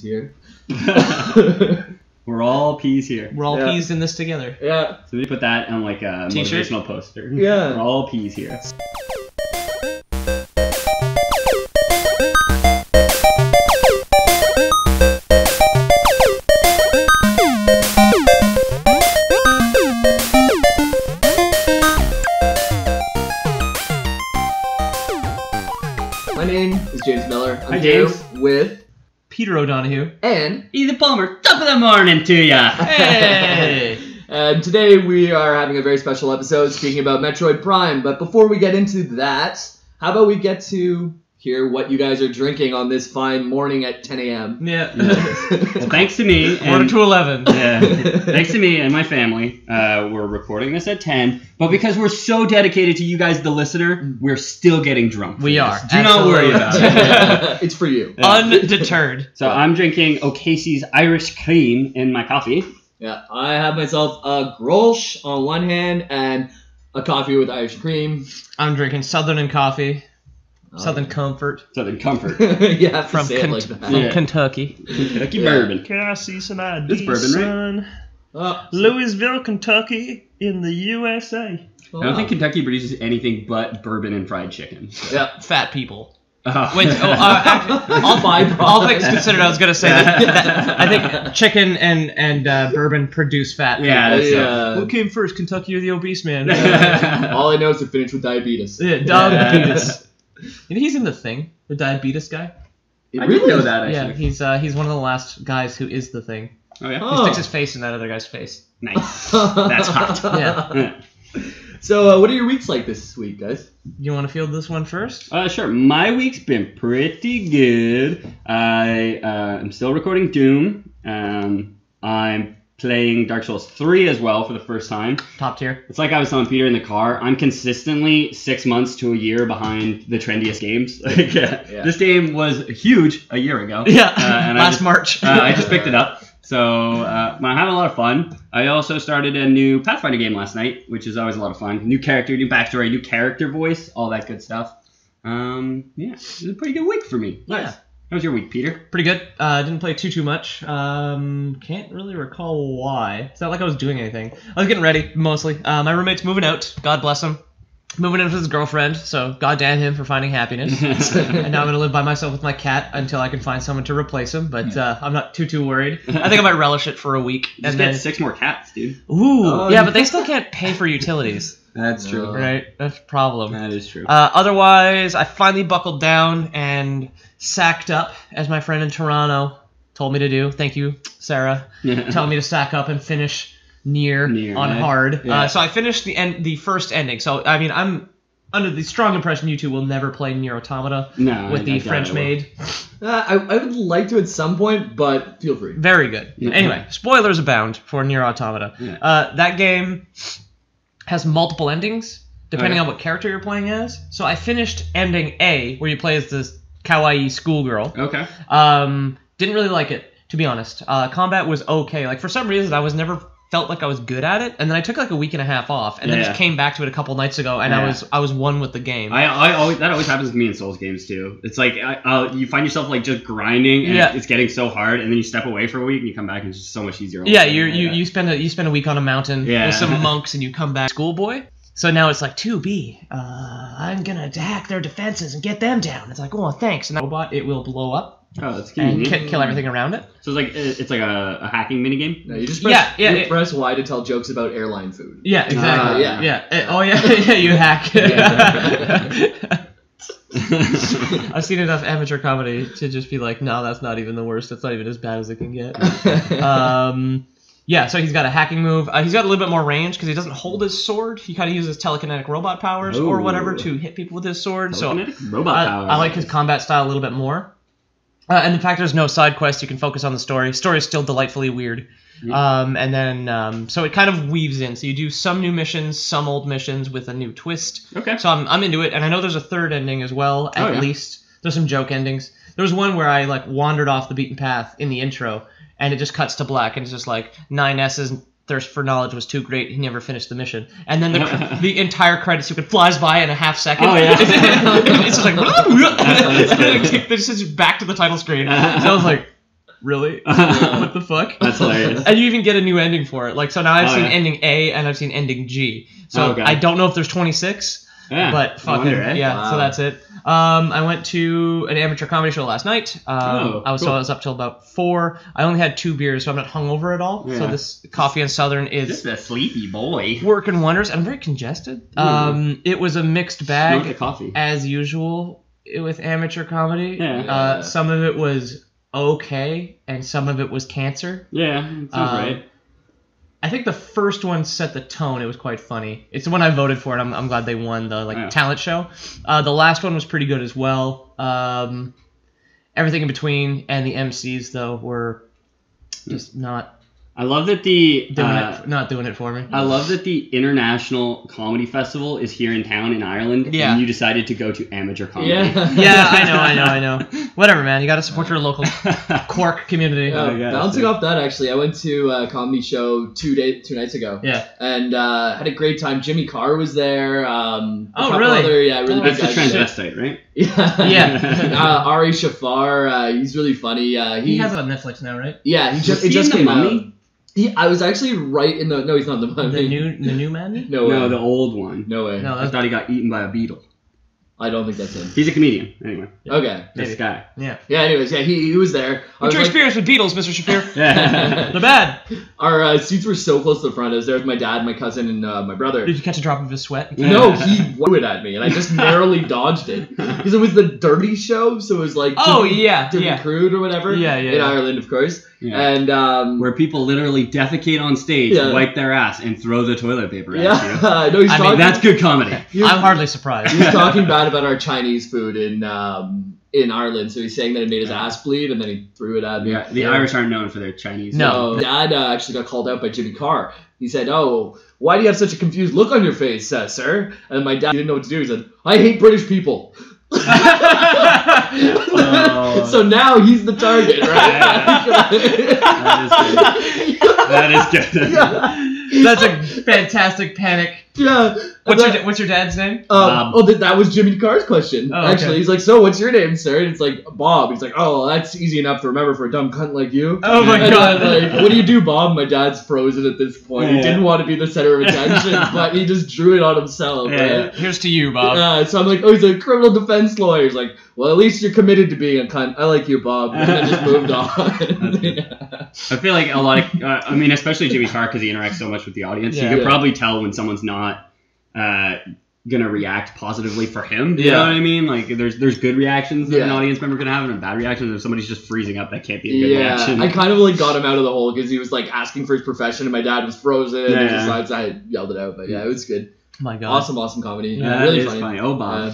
here. We're all peas here. We're all peas in this together. Yeah. So we put that on like a T-shirt? motivational poster. Yeah. We're all peas here. My name is James Miller. I'm Hi, here James. with Peter O'Donohue. and Ethan Palmer, top of the morning to ya. Hey! and today we are having a very special episode speaking about Metroid Prime. But before we get into that, how about we get to hear what you guys are drinking on this fine morning at 10 a.m. Yeah. Well, thanks to me. Quarter to 11. Yeah. Thanks to me and my family, we're recording this at 10. But because we're so dedicated to you guys, the listener, we're still getting drunk. We are. Do not worry about it. It's for you. Yeah. Undeterred. So I'm drinking O'Casey's Irish Cream in my coffee. Yeah, I have myself a Grolsch on one hand and a coffee with Irish cream. I'm drinking Southern and coffee. Southern Comfort. Southern Comfort. You have to From, say it like that. from Yeah. Kentucky. Kentucky Yeah. bourbon. Can I see some ID, It's bourbon, right? son? Oh, Louisville, Kentucky, in the USA. I don't think Kentucky produces anything but bourbon and fried chicken. Yeah. Fat people. Oh. Wait, actually, all things considered, I was going to say that I think chicken and bourbon produce fat people. Yeah, that's Who came first, Kentucky or the obese man? All I know is to finish with diabetes. Yeah, diabetes. You know he's in The Thing, the diabetes guy? I didn't know that, Yeah, actually. he's one of the last guys who is The Thing. Oh, yeah? Oh. He sticks his face in that other guy's face. Nice. That's hot. Yeah. So, what are your weeks like this week, guys? You want to field this one first? Sure. My week's been pretty good. I am still recording Doom. I'm playing Dark Souls 3 as well for the first time. Top tier. It's like I was telling Peter in the car. I'm consistently 6 months to a year behind the trendiest games. Yeah. This game was huge a year ago. Yeah, and last March. I just picked it up. So I'm having a lot of fun. I also started a new Pathfinder game last night, which is always a lot of fun. New character, new backstory, new character voice, all that good stuff. Yeah, it was a pretty good week for me. Yeah. Nice. How was your week, Peter? Pretty good. Didn't play too much. Can't really recall why. It's not like I was doing anything. I was getting ready, mostly. My roommate's moving out. God bless him. Moving in with his girlfriend, so goddamn him for finding happiness. And now I'm going to live by myself with my cat until I can find someone to replace him, but I'm not too worried. I think I might relish it for a week. Just get 6 more cats, dude. Ooh, Oh, yeah, but they still can't pay for utilities. That's true. Right? That's a problem. That is true. Otherwise, I finally buckled down and sacked up, as my friend in Toronto told me to do. Thank you, Sarah, telling me to sack up and finish Nier on right? hard. Yeah. So I finished the first ending. So, I mean, I'm under the strong impression you two will never play Nier Automata No, with I the doubt French I will. maid. I would like to at some point, but feel free. Very good. Yeah. Anyway, spoilers abound for Nier Automata. Yeah. That game has multiple endings, depending Okay. on what character you're playing as. So I finished ending A, where you play as this kawaii schoolgirl. Okay. Didn't really like it, to be honest. Combat was okay. Like, for some reason, I was never felt like I was good at it, and then I took like a week and a half off, and then Yeah. just came back to it a couple nights ago, and Yeah. I was one with the game. I always, that always happens to me in Souls games too. It's like you find yourself like just grinding and Yeah. it's getting so hard, and then you step away for a week and you come back and it's just so much easier. all of a Yeah, sudden. you spend a week on a mountain Yeah. with some monks, and you come back schoolboy. So now it's like 2B. I'm gonna hack their defenses and get them down. It's like, oh, thanks. And that robot, it will blow up Oh, that's and convenient. kill everything around it. So it's like a hacking minigame. No, you just press, Yeah, press Y to tell jokes about airline food. Yeah, exactly. yeah. Oh yeah, you hack. Yeah. I've seen enough amateur comedy to just be like, no, that's not even the worst. That's not even as bad as it can get. Yeah, so he's got a hacking move. He's got a little bit more range because he doesn't hold his sword. He kind of uses telekinetic robot powers or whatever to hit people with his sword. Telekinetic robot power. I like his combat style a little bit more. And in fact, there's no side quest. You can focus on the story. Story is still delightfully weird. And then, so it kind of weaves in. So you do some new missions, some old missions with a new twist. Okay. So I'm into it. And I know there's a third ending as well, at least. There's some joke endings. There was one where I like wandered off the beaten path in the intro, and it just cuts to black, and it's just like 9S's thirst for knowledge was too great. He never finished the mission. And then the entire credit sequence flies by in a half second. Oh, yeah. It's just like... It's just back to the title screen. So I was like... really? What the fuck? That's hilarious. And you even get a new ending for it. Like, so now I've seen yeah. ending A and I've seen ending G. So Okay. I don't know if there's 26, Yeah. but I fucking, wonder, eh? yeah, Wow. so that's it. I went to an amateur comedy show last night. Oh, I was cool. up till about 4. I only had 2 beers, so I'm not hungover at all. So Yeah. this coffee and Southern is Just a sleepy boy. working wonders. I'm very congested. It was a mixed Not bag the coffee. as usual with amateur comedy. Yeah. Some of it was okay, and some of it was cancer. Yeah, sounds right. I think the first one set the tone. It was quite funny. It's the one I voted for, and I'm glad they won the talent show. The last one was pretty good as well. Everything in between, and the MCs though were just not I love that the not doing it for me. I love that the International Comedy Festival is here in town in Ireland, Yeah. and you decided to go to amateur comedy. Yeah. Yeah, I know. Whatever, man. You got to support your local Cork community. Oh, yeah, Bouncing sick. off that, actually, I went to a comedy show 2 nights ago. Yeah. And had a great time. Jimmy Carr was there. Oh, couple really? Other, yeah, really Oh, big That's the guys. transvestite, right? Yeah. Yeah. Ari Shafar, he's really funny. He has it on Netflix now, right? Yeah, Was it he just in The came Mummy? out. I was actually right in the. No, he's not the Mummy. The new man. No way. No, the old one. No way. No, I thought he got eaten by a beetle. I don't think that's him. He's a comedian, anyway. Okay. This Maybe. guy. Yeah. Yeah. Anyways, yeah, he was there. I What's was your like, experience with Beatles, Mr. Shafir? Yeah. They're bad. our seats were so close to the front. I was there with my dad, my cousin, and my brother. Did you catch a drop of his sweat? No, he threw it at me, and I just narrowly dodged it because it was the dirty show, so it was like Oh, Dirty- yeah, Dirty yeah. Crude or whatever. Yeah, yeah, In yeah. Ireland, of course. Yeah. And Where people literally defecate on stage, Yeah. wipe their ass, and throw the toilet paper at you. yeah, no, he's I mean, talking. That's good comedy. he was, I'm hardly surprised. he was talking bad about our Chinese food in Ireland, so he's saying that it made his ass bleed, and then he threw it at me. Yeah, the Irish aren't known for their Chinese. No. So Dad actually got called out by Jimmy Carr. He said, "Oh, why do you have such a confused look on your face, sir?" And my dad didn't know what to do. He said, "I hate British people." Oh. So now he's the target, right? That is good. Yeah. That's a fantastic panic. Yeah. What's your dad's name? That was Jimmy Carr's question. Oh, okay. Actually, he's like, "So, what's your name, sir?" And it's like, "Bob." He's like, "Oh, that's easy enough to remember for a dumb cunt like you." Oh my And god. then, like, what do you do, Bob? My dad's frozen at this point. He Yeah. didn't want to be the center of attention, but he just drew it on himself. Yeah. Right? Here's to you, Bob. So I'm like, "Oh, he's a criminal defense lawyer." He's like, "Well, at least you're committed to being a cunt. I like you, Bob." And then just moved on. I feel like a lot of, especially Jimmy Carr, because he interacts so much with the audience, Yeah. you could Yeah. probably tell when someone's not gonna react positively for him. You Yeah. know what I mean? Like, there's good reactions that an Yeah. audience member can have, and bad reactions if somebody's just freezing up. That can't be a good Yeah, reaction. I kind of like got him out of the hole because he was like asking for his profession, and my dad was frozen. And Yeah. besides, I yelled it out, but yeah, it was good. Oh my god. Awesome comedy. Yeah, really it is funny. funny. Oh, Bob.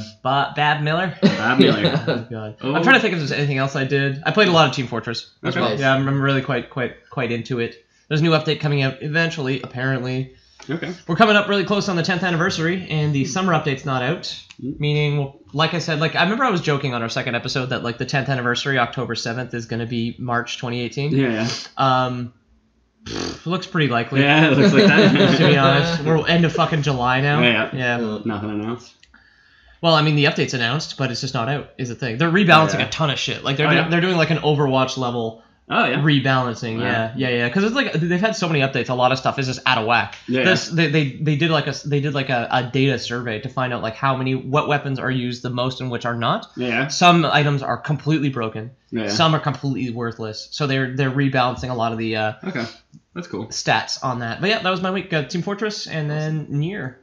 Bab Miller? Bob Miller. Yeah. Oh god. Oh. I'm trying to think if there's anything else I did. I played a lot of Team Fortress as Okay. well. Nice. Yeah, I'm really quite into it. There's a new update coming out eventually, apparently. Okay. We're coming up really close on the 10th anniversary, and the summer update's not out. Meaning, like I said, I remember I was joking on our second episode that the 10th anniversary, October 7th, is going to be March 2018. Yeah. Looks pretty likely. Yeah, it looks like that. To be honest, we're end of fucking July now. Yeah. Nothing announced. Well, I mean, the update's announced, but it's just not out. Is the thing. They're rebalancing Yeah. a ton of shit. Like Oh, yeah. they're doing like an Overwatch level Oh, yeah. rebalancing. Wow. Yeah. Because it's like they've had so many updates. A lot of stuff is just out of whack. Yeah. They did like a data survey to find out what weapons are used the most and which are not. Yeah. Some items are completely broken. Yeah. Some are completely worthless. So they're rebalancing a lot of the Okay. That's cool. stats on that. But yeah, that was my week. Team Fortress and then Nier.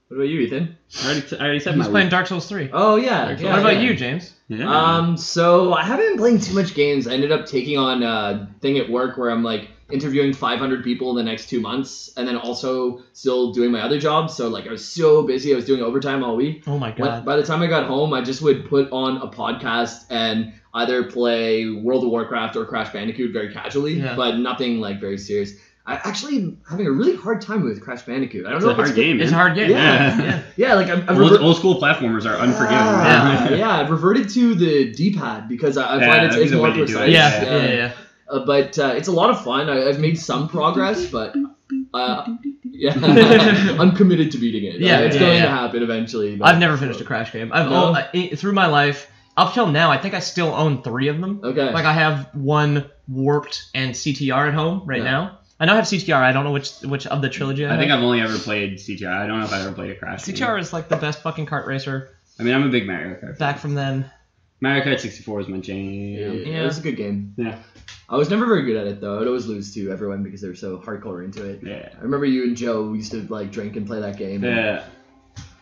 What about you, Ethan? I already said He's my playing week. Dark Souls 3. Oh yeah. What about you, James? Yeah. So I haven't been playing too much games. I ended up taking on a thing at work where I'm like interviewing 500 people in the next 2 months, and then also still doing my other job. So I was so busy. I was doing overtime all week. Oh my god. By the time I got home, I just would put on a podcast and either play World of Warcraft or Crash Bandicoot very casually, Yeah. but nothing very serious. I actually am having a really hard time with Crash Bandicoot. I don't It's know a if it's hard game, man. It's a hard game. Yeah. Yeah, I've Old school platformers are unforgiving. yeah, I've reverted to the D-pad because I find that'd it's be the more way to do it. precise. Yeah. But it's a lot of fun. I've made some progress, but yeah, I'm committed to beating it. Yeah, It's yeah, going yeah. to happen eventually. But, I've never finished a Crash game. No? Through my life, up till now, I think I still own 3 of them. Okay. Like I have one Warped and CTR at home right now. I know I have CTR. I don't know which of the trilogy I have. I think I've only ever played CTR. I don't know if I ever played a Crash game. CTR is like the best fucking kart racer. I mean, I'm a big Mario Kart fan. Back from then. Mario Kart 64 is my jam. It was a good game. Yeah. I was never very good at it though. I'd always lose to everyone because they were so hardcore into it. Yeah. I remember you and Joe used to like drink and play that game. Yeah.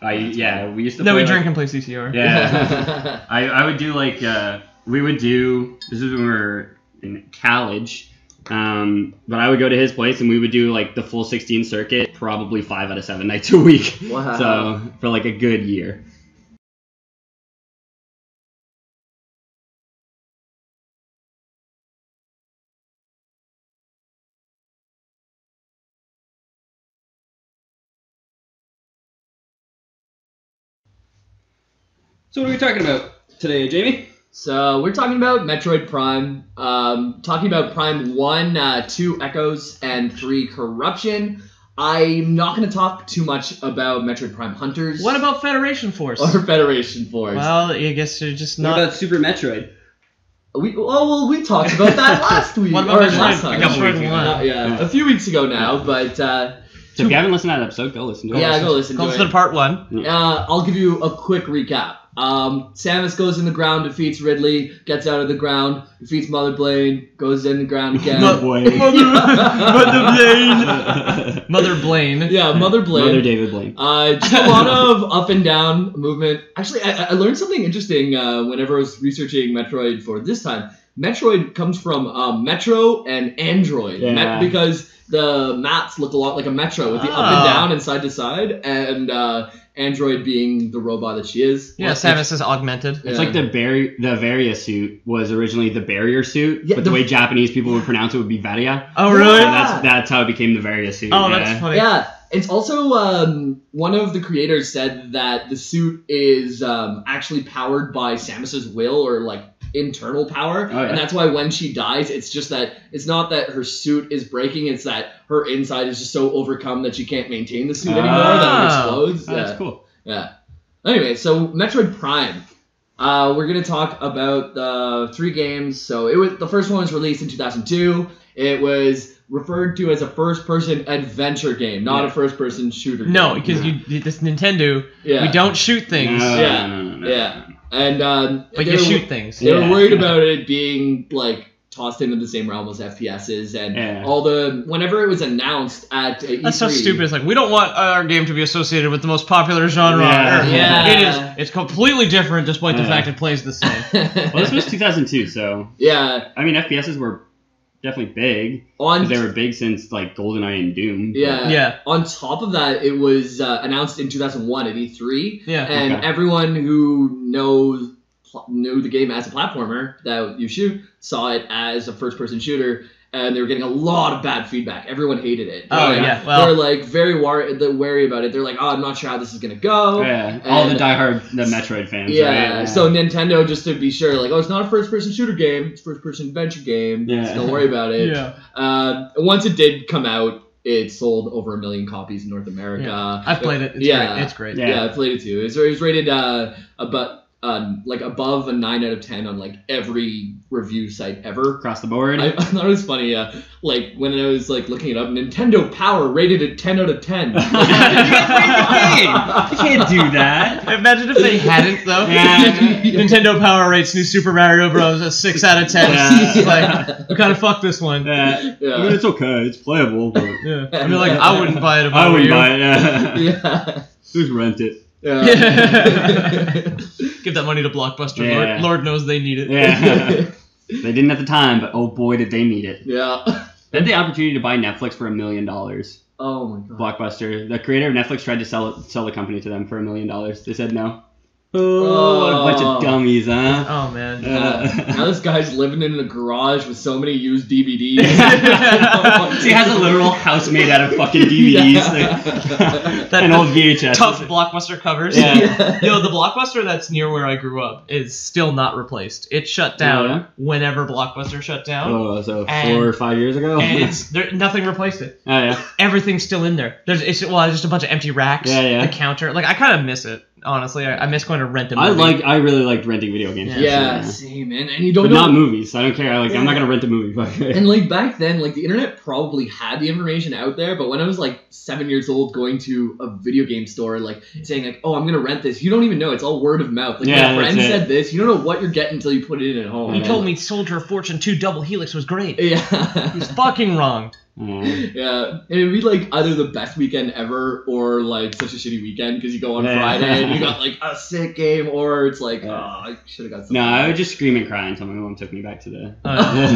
We used to No, play we like, drink and play CTR. Yeah. I would do like we would do this is when we were in college. But I would go to his place and we would do like the full 16 circuit, probably 5 out of 7 nights a week. Wow. So for like a good year. So what are we talking about today, Jamie? So we're talking about Metroid Prime, talking about Prime 1, 2 Echoes, and 3 Corruption. I'm not going to talk too much about Metroid Prime Hunters. What about Federation Force? Or Federation Force. Well, I guess you're just What not. about Super Metroid? We talked about that last week. What about or Metroid- last time. a couple weeks ago. Yeah, a few weeks ago now, but So if you haven't listened to that episode, go listen to it. yeah, go listen to Close to it. part 1. I'll give you a quick recap. Samus goes in the ground, defeats Ridley, gets out of the ground, defeats Mother Blade, goes in the ground again. Mother Blade. Mother Blaine. Yeah, Mother Blade. Mother David Blaine. Just a lot of up and down movement. Actually, I learned something interesting whenever I was researching Metroid for this time. Metroid comes from Metro and Android. Yeah. Because the maps look a lot like a Metro with the up and down and side to side, and Android being the robot that she is. Yeah, Samus is augmented. It's like the Varia suit was originally the barrier suit, Yeah, but the way Japanese people would pronounce it would be Varia. Oh, really? And that's how it became the Varia suit. Oh, yeah. that's funny. Yeah, it's also one of the creators said that the suit is actually powered by Samus's will or like internal power, Oh, yeah. and that's why when she dies, it's just that it's not that her suit is breaking; it's that her inside is just so overcome that she can't maintain the suit anymore that it explodes. Oh, that's cool. Yeah. Anyway, so Metroid Prime. We're gonna talk about the 3 games. So the first one was released in 2002. It was referred to as a first-person adventure game, not a first-person shooter game. No, because this Nintendo, we don't shoot things. No, Yeah. no. Yeah. And But you shoot things. They were Yeah. worried about it being like tossed into the same realm as FPSs and all the whenever it was announced at E3. That's so stupid. It's like, we don't want our game to be associated with the most popular genre on Yeah. Earth. Yeah. It is. It's completely different despite the fact it plays the same. Well, this was 2002, so Yeah. I mean FPSs were definitely big. On 'Cause they were big since like GoldenEye and Doom. but- yeah. On top of that, it was announced in 2001 at E3. Yeah. And Okay. everyone who knew the game as a platformer that you shoot saw it as a first-person shooter, and they were getting a lot of bad feedback. Everyone hated it. Oh, Like, yeah. Well- they're like very wary about it. They're like, oh, I'm not sure how this is gonna go. Yeah, all the And- diehard the Metroid fans. Yeah, right? so Nintendo, just to be sure, like, oh, it's not a first-person shooter game. It's a first-person adventure game. Yeah. So don't worry about it. Yeah. Once it did come out, it sold over 1 million copies in North America. Yeah. I've played it. It's Yeah. great. It's great. Yeah, I played it too. It was rated like above a 9 out of 10 on like every review site ever. across the board. I thought it was funny. Like when I was like looking it up, Nintendo Power rated it 10 out of 10. You can't do that. Imagine if they hadn't, though. Yeah. Nintendo Power rates New Super Mario Bros. A 6 out of 10. Yeah. It's like, we kind of fucked this one. Yeah. Yeah. I mean, it's okay. It's playable, but Yeah. I mean, like, I wouldn't buy it if I were wouldn't you. buy it. Yeah. Yeah. Just rent it. Yeah. Give that money to Blockbuster. Yeah. Lord knows they need it. Yeah. They didn't at the time, but oh boy, did they need it. Yeah. They had the opportunity to buy Netflix for $1 million. Oh my god. Blockbuster. The creator of Netflix tried to sell the company to them for $1 million. They said no. Oh, what a bunch of dummies, huh? Oh, man. Now this guy's living in a garage with so many used DVDs. He has a literal house made out of fucking DVDs. Yeah. And old VHS. Tough Blockbuster covers. Yeah. You know, the Blockbuster that's near where I grew up is still not replaced. It shut down Yeah. whenever Blockbuster shut down. Oh, so And- 4 or 5 years ago? And nothing replaced it. Oh, yeah. Everything's still in there. There's just a bunch of empty racks. Yeah, yeah. The counter. Like, I kind of miss it. Honestly, I miss going to rent a movie. I really liked renting video games. Yeah, same, man. And you don't But know. not movies. I don't care. I'm not gonna rent a movie. And like back then, like the internet probably had the information out there, but when I was like 7 years old, going to a video game store, like saying like, "Oh, I'm gonna rent this," you don't even know. It's all word of mouth. Like Yeah, my friend that's it. said this. You don't know what you're getting until you put it in at home. He man. told me Soldier of Fortune 2 Double Helix was great. Yeah. He's fucking wrong. Yeah, and it'd be like either the best weekend ever or like such a shitty weekend because you go on Yeah. Friday and you got like a sick game, or it's like, oh, I should have got something. No, I would just scream and cry until my mom took me back to the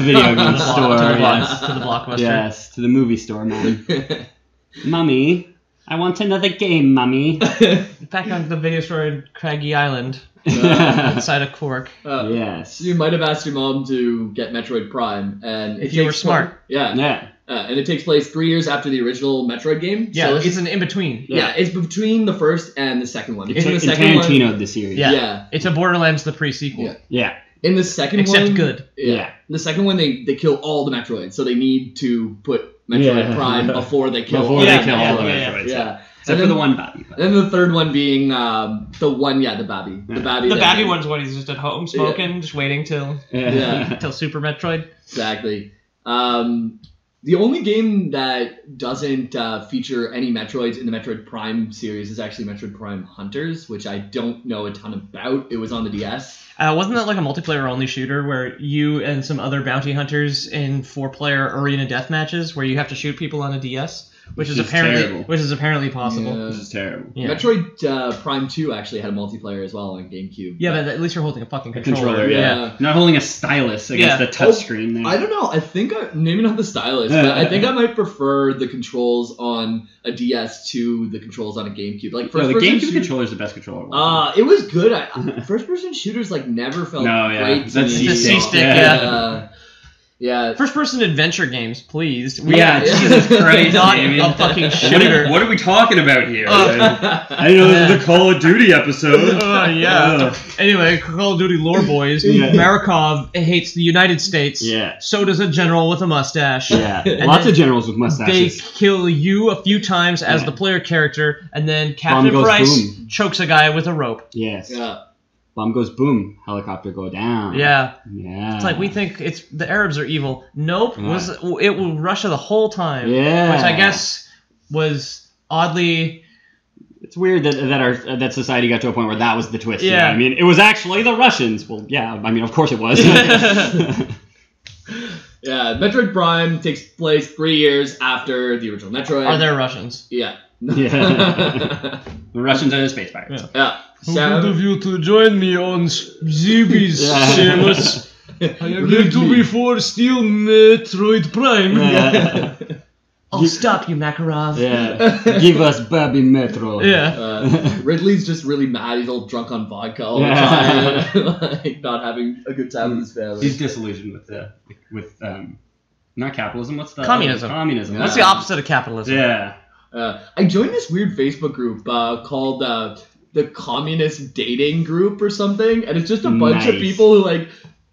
video game To the store. block- Yes. to the Blockbuster. Yes, to the movie store, man. Mummy, I want another game, Mummy. Back on the video store in Craggy Island, outside of Cork. Yes. You might have asked your mom to get Metroid Prime, and If you were smart. Yeah. Yeah. And it takes place 3 years after the original Metroid game. Yeah, so it's an in-between. yeah, it's between the first and the second one. Because in the It's second one, Tarantino the series. Yeah. Yeah. It's a Borderlands the pre-sequel. Yeah. Yeah. in the second Except one, good. Yeah. In the second one, they kill all the Metroids, so they need to put Metroid Prime before they kill Before all they the kill all the yeah, Metroids. Yeah. Except for the one Babby. And then the third one being the Babby. Yeah. The Babby. The that- Babby one's what he's just at home smoking, just waiting till Yeah. Super Metroid. Exactly. The only game that doesn't feature any Metroids in the Metroid Prime series is actually Metroid Prime Hunters, which I don't know a ton about. It was on the DS. Wasn't that like a multiplayer only shooter where you and some other bounty hunters in 4-player arena death matches where you have to shoot people on a DS, which is apparently possible. Yeah. This is terrible. Yeah. Metroid Prime 2 actually had a multiplayer as well on GameCube. Yeah, but at least you're holding a fucking A controller. controller, yeah. Not holding a stylus against Yeah. the touchscreen there. I don't know. I think maybe not the stylus, but I think I might prefer the controls on a DS to the controls on a GameCube. Like No, the first-person GameCube controller is the best controller. It was good. First-person shooters like never felt No, yeah. great. to That's me. the C-stick, Yeah. First-person adventure games, please. Yeah, Jesus Christ, Not Damien. a fucking shooter. What are we talking about here? I know this is a Call of Duty episode. Yeah. Anyway, Call of Duty lore boys. Yeah. Marikov hates the United States. Yeah. So does a general with a mustache. Yeah. And Lots then of generals with They mustaches. kill you a few times as Yeah. the player character, and then Captain goes Price boom. chokes a guy with a rope. Yes. Yeah. Bomb goes boom. Helicopter go down. Yeah. Yeah. It's like we think the Arabs are evil. Nope. Yeah. It was Russia the whole time. Yeah. Which I guess was oddly. It's weird that society got to a point where that was the twist. Yeah. I mean, it was actually the Russians. Well, yeah. I mean, of course it was. Yeah. Metroid Prime takes place 3 years after the original Metroid. Are there Russians? Yeah. Yeah. The Russians are the space pirates. Yeah. Sam, you to join me on Zibis, Yeah. Samus. I am here to before steal Metroid Prime. Yeah. I'll stop you, Makarov. Yeah. Give us Baby Metro. Yeah. Ridley's just really mad. He's all drunk on vodka all the Yeah. time, like not having a good time with his family. He's disillusioned with not capitalism. What's the Communism. Communism. What's the opposite of capitalism? Yeah. I joined this weird Facebook group called the Communist Dating Group or something, and it's just a bunch of Nice. people who like.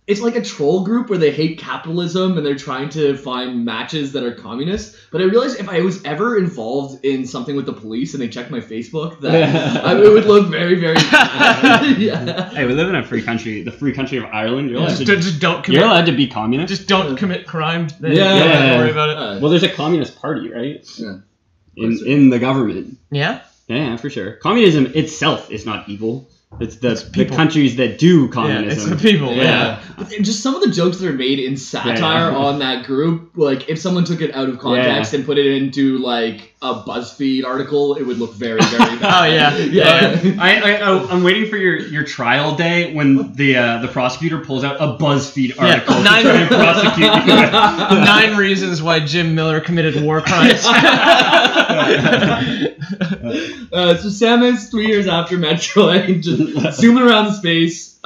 It's like a troll group where they hate capitalism and they're trying to find matches that are communist. But I realized if I was ever involved in something with the police and they checked my Facebook, that it would look very, very bad. Yeah. Hey, we live in a free country, the free country of Ireland. You're allowed, Just don't commit. you're allowed to be communist. Just don't commit crime. Then Yeah. you don't have to worry about it. Well, there's a communist party, right? Yeah. In the government. Yeah. Yeah, for sure. Communism itself is not evil. It's the people. countries that do Yeah, communism. it's the people. Yeah. And just some of the jokes that are made in satire Yeah. on that group, like if someone took it out of context and put it into like a BuzzFeed article, it would look very, very bad. Oh, yeah. Yeah. I'm waiting for your trial day when the prosecutor pulls out a BuzzFeed Yeah. article to try and prosecute you. 9 reasons why Jim Miller committed war crimes. So Samus, 3 years after Metroid, just zooming around the space.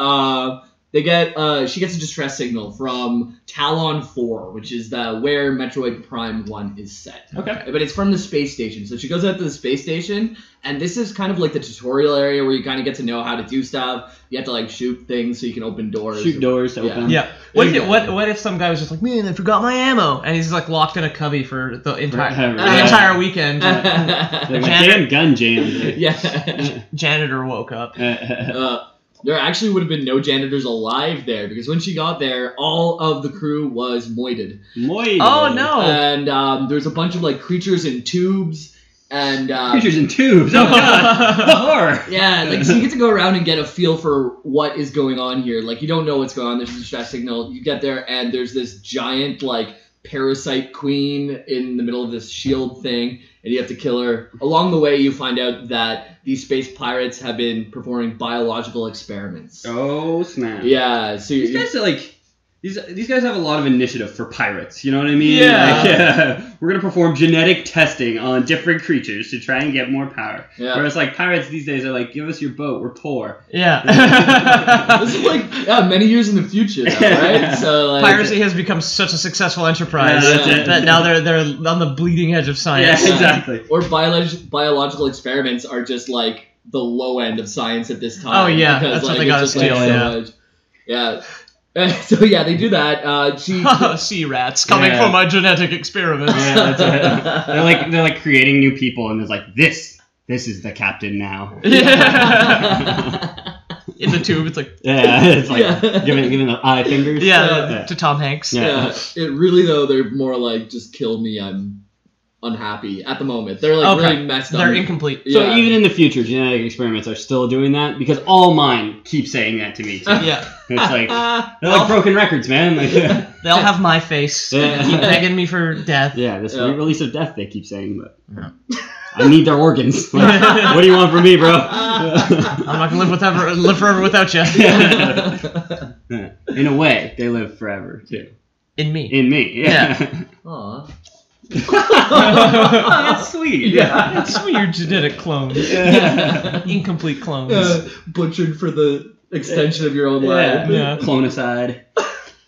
They get she gets a distress signal from Talon 4, which is where Metroid Prime 1 is set. Okay. But it's from the space station. So she goes out to the space station, and this is kind of like the tutorial area where you kind of get to know how to do stuff. You have to like shoot things so you can open doors. Shoot doors to open. Yeah. What if some guy was just like, man, I forgot my ammo, and he's like locked in a cubby for the entire weekend. Like, my damn gun jammed. Yeah. Janitor woke up. There actually would have been no janitors alive there because when she got there, all of the crew was moited. Moited. Oh no! And there's a bunch of like creatures in tubes and creatures in tubes. Oh god, the horror. Yeah, like so you get to go around and get a feel for what is going on here. Like you don't know what's going on. There's a distress signal. You get there and there's this giant like parasite queen in the middle of this shield thing, and you have to kill her. Along the way, you find out that these space pirates have been performing biological experiments. Oh snap! Yeah, so these guys are like these guys have a lot of initiative for pirates. You know what I mean? Yeah. Like, yeah. We're gonna perform genetic testing on different creatures to try and get more power. Yeah. Whereas like pirates these days are like, give us your boat, we're poor. Yeah. This is like many years in the future, though, right? So like, Piracy has become such a successful enterprise that now they're on the bleeding edge of science. Yeah, exactly. Or biological experiments are just like the low end of science at this time. Oh, yeah, because, that's what like, they it's gotta just, like, steal, so yeah. much. Yeah. So yeah, they do that. Sea rats coming for my genetic experiments. Yeah, that's it. They're like creating new people, and it's like this is the captain now. Yeah. In the tube, it's like it's like giving the eye fingers. To Tom Hanks. Yeah. It really though they're more like just kill me. I'm unhappy at the moment. They're like really messed up. They're incomplete. So even in the future, genetic experiments are still doing that because all mine keep saying that to me too. Yeah. It's like they're like broken records, man. Like, they all have my face. Yeah. Keep begging me for death. yeah, this re-release of death they keep saying, but I need their organs. Like, what do you want from me, bro? I'm not gonna live forever without you. In a way, they live forever too. In me. In me, yeah. Aw. Oh, that's sweet. Yeah. It's weird genetic clones. Incomplete clones. Butchered for the extension of your own life. Yeah. Clonocide.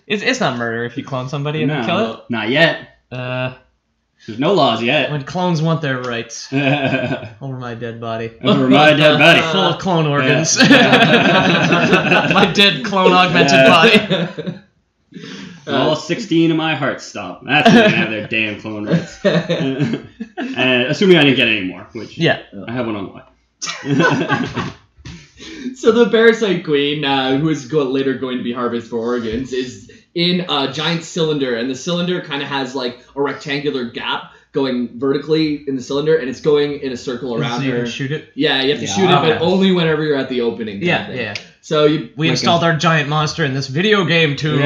It's not murder if you clone somebody and kill it. Not yet. There's no laws yet. When clones want their rights over my dead body. Over my dead body. Full of clone organs. My dead clone augmented body. All 16 of my hearts stop. That's when they have their damn clone rights. And assuming I didn't get any more, which I have one on the way. So the parasite queen, who is later going to be harvested for organs, is in a giant cylinder, and the cylinder kind of has like a rectangular gap going vertically in the cylinder, and it's going in a circle around so you her. can shoot it? Yeah, you have to shoot it, but only whenever you're at the opening. Yeah. So we installed our giant monster in this video game too.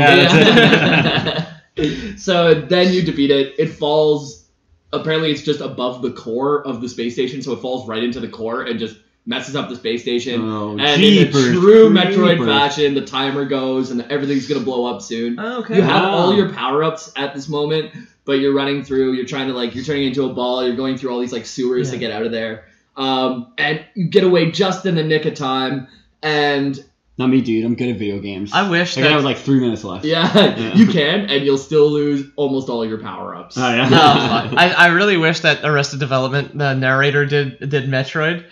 So then you defeat it. It falls. Apparently, it's just above the core of the space station, so it falls right into the core and just messes up the space station. And in a true Metroid fashion, the timer goes and everything's gonna blow up soon. Okay. You have all your power-ups at this moment, but you're running through. You're trying to you're turning into a ball. You're going through all these sewers to get out of there. And you get away just in the nick of time. And not me, dude. I'm good at video games. I wish I have 3 minutes left. Yeah, you can, and you'll still lose almost all your power-ups. Oh, yeah. No, I really wish that Arrested Development, the narrator, did Metroid.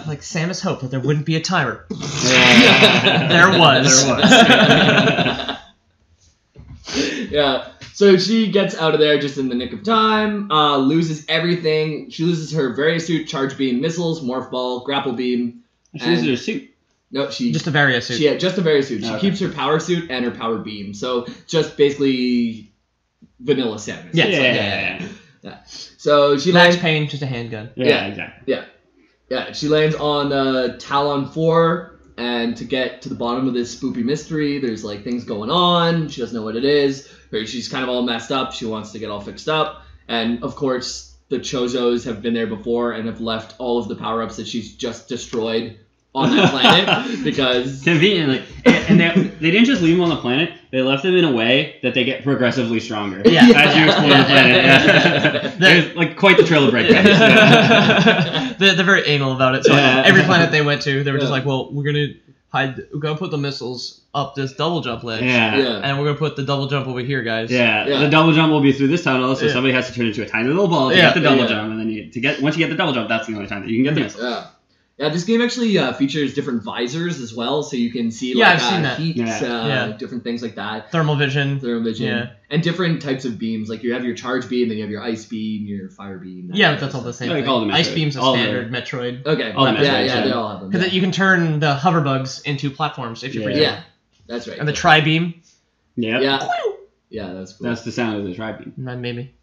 Like Samus hoped that there wouldn't be a timer. There was. Yeah. So she gets out of there just in the nick of time, loses everything. She loses her various suit, charge beam, missiles, morph ball, grapple beam. She loses her suit. No, just a various suit. Yeah, just a various suit. She keeps her power suit and her power beam. So just basically vanilla Samus. Yeah. So she Max lands. Payne, just a handgun. Yeah, exactly. Yeah. She lands on Talon 4. And to get to the bottom of this spoopy mystery, there's things going on. She doesn't know what it is. She's kind of all messed up. She wants to get all fixed up. And of course, the Chozos have been there before and have left all of the power-ups that she's just destroyed on that planet because conveniently, and they didn't just leave them on the planet. They left them in a way that they get progressively stronger. Yeah, as you explore the planet. There's quite the trail of breadcrumbs. They're very anal about it. So every planet they went to, they were just like, well, we're gonna we're gonna put the missiles up this double jump ledge. Yeah. Yeah. And we're gonna put the double jump over here, guys. Yeah. Yeah. The double jump will be through this tunnel, so Yeah. somebody has to turn into a tiny little ball to Yeah. get the double Yeah. jump, and then once you get the double jump, that's the only time that you can get the missile. Yeah. Yeah, this game actually features different visors as well, so you can see Yeah, like I've seen that. heat, Yeah. different things like that. Thermal vision. Thermal vision. Yeah. And different types of beams. Like you have your charge beam, then you have your ice beam, your fire beam. Yeah, but that's all the same Like thing. all the Ice Metroid. beam's a All the- standard Metroid. Okay. All the yeah, Metroids, yeah, they yeah. all have them. Because you can turn the hover bugs into platforms if you Yeah. freeze Yeah, them. that's right. And the tri beam. Yep. Yeah. Yeah, that's cool. That's the sound of the tri-beam. Maybe.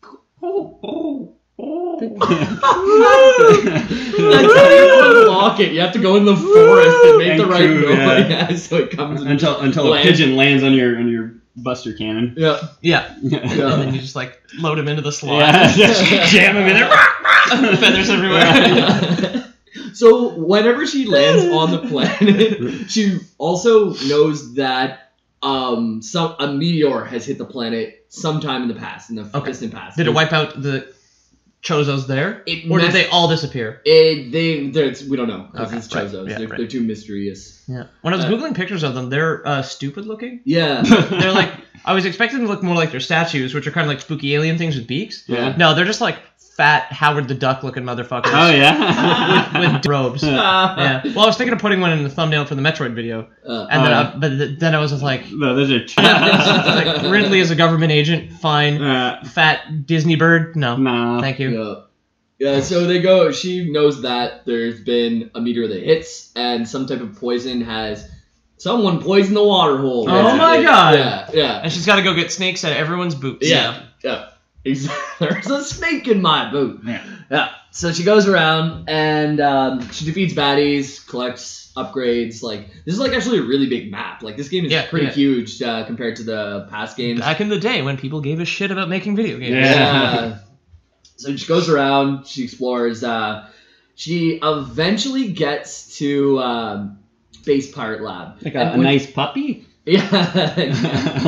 That's how you unlock it. You have to go in the forest and make And the right coo, noise. yeah. Yeah, so it comes in until a land. pigeon lands on your buster cannon. Yeah. Yeah. Yeah. And then you just like load him into the slot. Yeah, just jam him in there. Feathers everywhere. So whenever she lands on the planet, she also knows that a meteor has hit the planet sometime in the past, in the distant past. Did it wipe out the Chozos there? It Or did messed- they all disappear? we don't know because Okay, it's right. Chozos. Yeah, they're, right. they're too mysterious. Yeah. When I was Googling pictures of them, they're stupid looking. Yeah. They're like, I was expecting them to look more like their statues, which are kind of like spooky alien things with beaks. Yeah. No, they're just like fat Howard the Duck looking motherfuckers. Oh yeah. with robes. Yeah. Well, I was thinking of putting one in the thumbnail for the Metroid video, and then I was just like, No, those are. like Ridley is a government agent. Fine. Fat Disney bird. No. Nah. Thank you. Yeah. Yeah, so they go, she knows that there's been a meteor that hits, and some type of poison has, someone poisoned the water hole. Oh my God. Yeah, yeah. And she's got to go get snakes out of everyone's boots. Yeah, yeah. There's a snake in my boot. Yeah. Yeah. So she goes around and she defeats baddies, collects upgrades. Like this is like actually a really big map. Like this game is pretty huge compared to the past games. Back in the day when people gave a shit about making video games. Yeah. So she goes around. She explores. She eventually gets to Base Pirate Lab. Like a nice puppy. Yeah.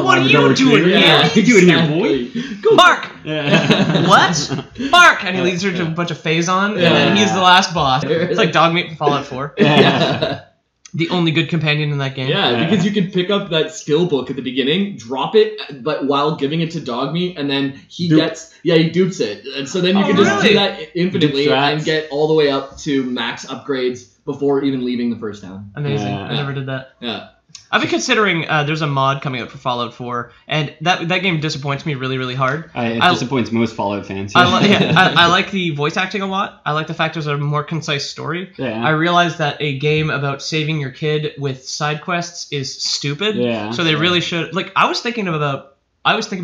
What are you doing here? Yeah, What are you doing here, boy? Go Bark! Yeah. What? Bark! And he leads her to a bunch of Phazon, and then he's the last boss. It's like Dogmeat from Fallout 4. Yeah. The only good companion in that game. Yeah, because you can pick up that skill book at the beginning, drop it, but while giving it to Dogmeat, and then he dupes it. And so then you can just do that infinitely and get all the way up to max upgrades before even leaving the first town. Amazing. Yeah. I never did that. Yeah. I've been considering there's a mod coming up for Fallout 4, and that game disappoints me really, really hard. It disappoints most Fallout fans. I like the voice acting a lot. I like the fact there's a more concise story. Yeah. I realize that a game about saving your kid with side quests is stupid. Yeah. So they really should. Like I was thinking about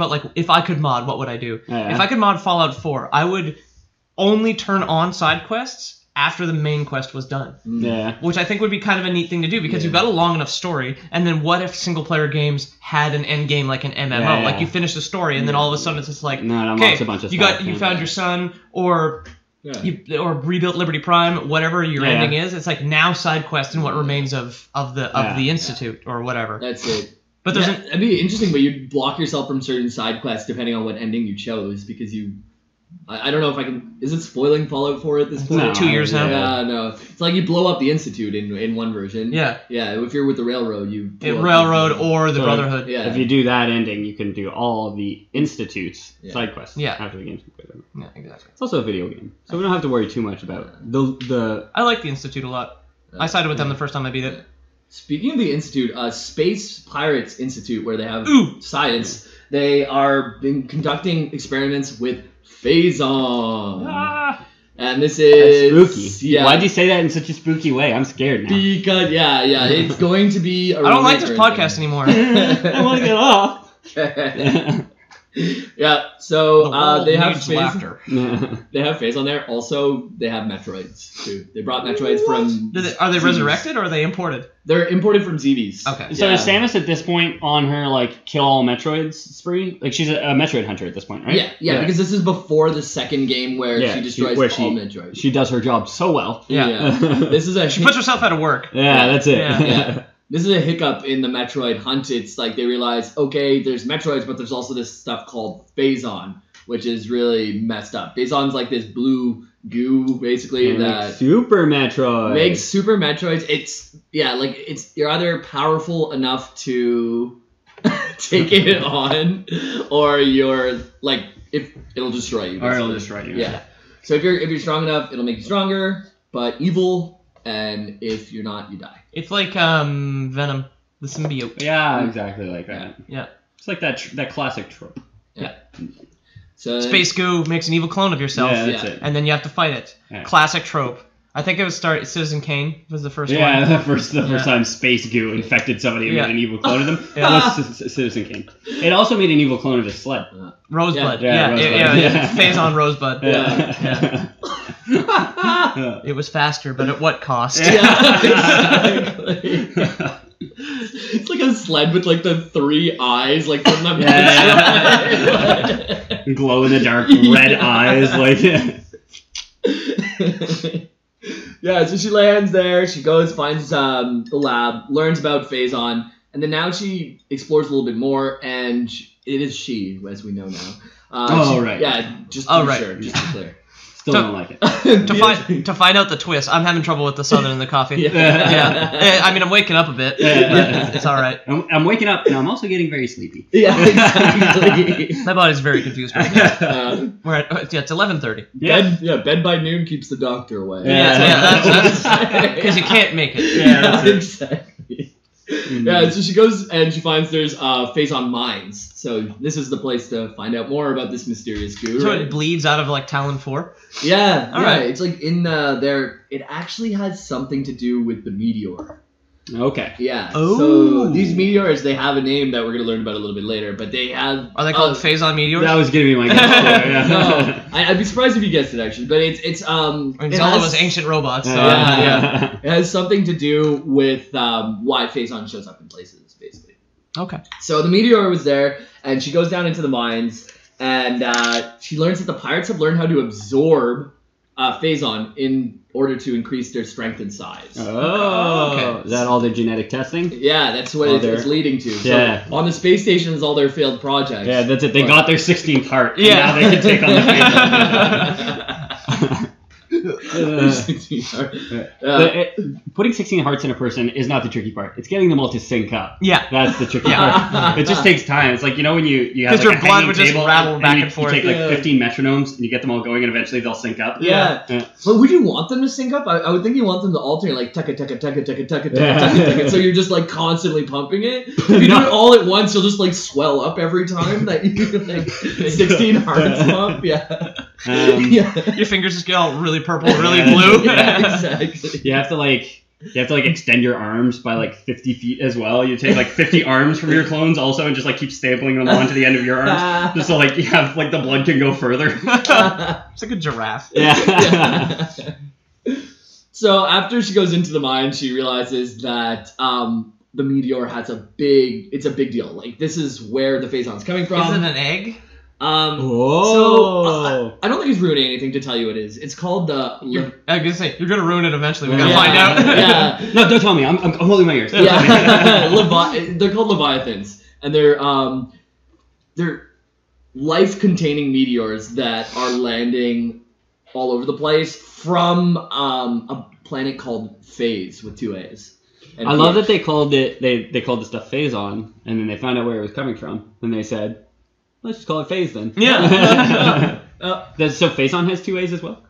like if I could mod, what would I do? Yeah. If I could mod Fallout 4, I would only turn on side quests after the main quest was done. Yeah. Which I think would be kind of a neat thing to do because you've got a long enough story, and then what if single player games had an end game like an MMO? Yeah. Like you finish the story and then all of a sudden it's just like, No, it okay, unlocks a bunch of you stuff, found your son, or or rebuilt Liberty Prime, whatever your ending is. It's like now side quest and what remains of the Institute or whatever. That's it. But there's it'd be interesting, but you'd block yourself from certain side quests depending on what ending you chose because you. I don't know if I can. Is it spoiling Fallout 4 at this point? No, 2 years now. Yeah, no. It's like you blow up the Institute in one version. Yeah. Yeah. If you're with the Railroad, you. Railroad or the Brotherhood. Yeah. If you do that ending, you can do all the Institute's side quests after the game's completed. Yeah, exactly. It's also a video game, so we don't have to worry too much about the. I like the Institute a lot. I sided with them the first time I beat it. Speaking of the Institute, Space Pirates Institute, where they have science, they are been conducting experiments with Phazon. And this is That's spooky. Yeah. Why'd you say that in such a spooky way? I'm scared now. Because it's going to be. I don't like this podcast anymore. I want to get off. Yeah, so The world they have needs Phase, laughter. they have Phase on there. Also, they have Metroids too. They brought Metroids from. Are they ZBs. resurrected or are they imported? They're imported from ZBs. Okay. So is Samus at this point on her like kill all Metroids spree? Like she's a Metroid hunter at this point, right? Yeah, because this is before the second game where she destroys all Metroids. She does her job so well. Yeah. This is She puts herself out of work. Yeah, that's it. Yeah. This is a hiccup in the Metroid hunt. It's like they realize, okay, there's Metroids, but there's also this stuff called Phazon, which is really messed up. Phazon's like this blue goo, basically, And that Super Metroid. makes Super Metroids. You're either powerful enough to take it on, or you're like, if it'll destroy you. Or it'll basically. destroy you. Yeah. So if you're strong enough, it'll make you stronger, but evil, and if you're not, you die. It's like Venom, the symbiote. Yeah, exactly like that. Yeah. It's like that classic trope. So Space goo makes an evil clone of yourself, Yeah, that's yeah. it. and then you have to fight it. Yeah. Classic trope. I think it was Citizen Kane was the first Yeah, one. the first Yeah. time space goo infected somebody and Yeah. made an evil clone of them. Yeah. That was Citizen Kane. It also made an evil clone of his sled. Rosebud. Yeah, Rosebud. Yeah. Phazon Rosebud. Yeah. It was faster, but at what cost? Exactly. It's like a sled with like the 3 eyes, like from the Glow in the dark red eyes, like. Yeah, so she lands there. She goes, finds the lab, learns about Phazon, and then now she explores a little bit more, and it is she, as we know now. Right. Yeah, just to be right. sure, just to be clear. Still don't like it. To find out the twist, I'm having trouble with the southern and the coffee. Yeah. I mean, I'm waking up a bit. Yeah. But it's all right. I'm waking up and I'm also getting very sleepy. Yeah, exactly. My body's very confused right now. Uh, It's 11:30. bed by noon keeps the doctor away. That's because you can't make it. Yeah, that's it. Exactly. Yeah, so she goes and she finds there's Phazon mines. So this is the place to find out more about this mysterious goo. So right? it bleeds out of like Talon 4. Yeah, All right. It's like in there. It actually has something to do with the meteor. Okay. Yeah. Oh. So these meteors, they have a name that we're gonna learn about a little bit later, but they have. Are they called Phazon meteors? That was gonna be my guess. Yeah. No, I'd be surprised if you guessed it actually, but it's I mean, it Zelda has- was ancient robots. So Yeah. It has something to do with why Phazon shows up in places, basically. Okay. So the meteor was there, and she goes down into the mines, and she learns that the pirates have learned how to absorb Phazon in order to increase their strength and size. Oh. Okay. Is that all the genetic testing? Yeah, that's what it's leading to. So Yeah. on the space station is all their failed projects. Yeah, that's it. They got their 16th heart. And Yeah. now they can take on the Phazon. Putting 16 hearts in a person is not the tricky part. It's getting them all to sync up. Yeah. That's the tricky part. It just takes time. It's like, you know, when you have 'Cause like your a blood hanging would just table rattle back you, and forth. You take like Yeah. 15 metronomes and you get them all going and eventually they'll sync up. Yeah. Yeah. But would you want them to sync up? I would think you want them to alternate, like tucka tucka tucka tucka tucka tucka Yeah. tucka tucka. So you're just like constantly pumping it. If you do No. it all at once, you'll just like swell up every time that you like 16 hearts pump. Yeah. Yeah. Your fingers just get all really purple, really blue. Yeah, exactly. You have to like extend your arms by like 50 feet as well. You take like 50 arms from your clones also and just like keep stapling them onto the end of your arms. Just so like you have like the blood can go further. It's like a giraffe. Yeah. So after she goes into the mine, she realizes that the meteor has a big deal. Like this is where the Phazon's coming from. Is it an egg? Whoa. I don't think it's ruining anything to tell you it is. It's called the. I was gonna say you're gonna ruin it eventually. We gotta Yeah. find out. Yeah. No, don't tell me. I'm holding my ears. Yeah. They're called Leviathans, and they're life-containing meteors that are landing all over the place from a planet called Phaaze with 2 A's. And I love that they called it. They called the stuff Phazon, and then they found out where it was coming from, and they said, "Let's just call it Phase then." Yeah. So Phazon has 2 A's as well.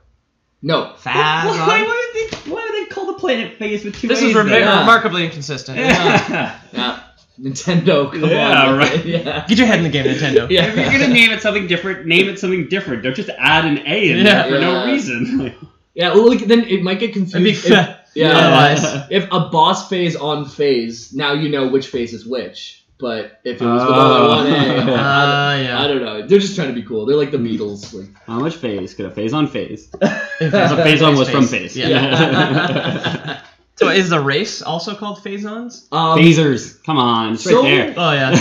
No. Phazon. Why would they call the planet Phase with 2 This A's? is then? remarkably inconsistent. Yeah. Yeah. Nintendo. Come Yeah, on. right. Yeah. Get your head in the game, Nintendo. Yeah. If you're gonna name it something different, name it something different. Don't just add an A in there for no Yeah. reason. Yeah. Well, like, then it might get confused. It'd be if- Yeah. Otherwise. If a boss phase on phase, now you know which phase is which. But if it was with only one A, yeah. I don't know. They're just trying to be cool. They're like the Beatles. Like, How much phase could a Phazon phase? If As a Phazon was from Phase. Yeah. So is the race also called Phazons? Phasers. Come on. It's right So- there. Oh yeah.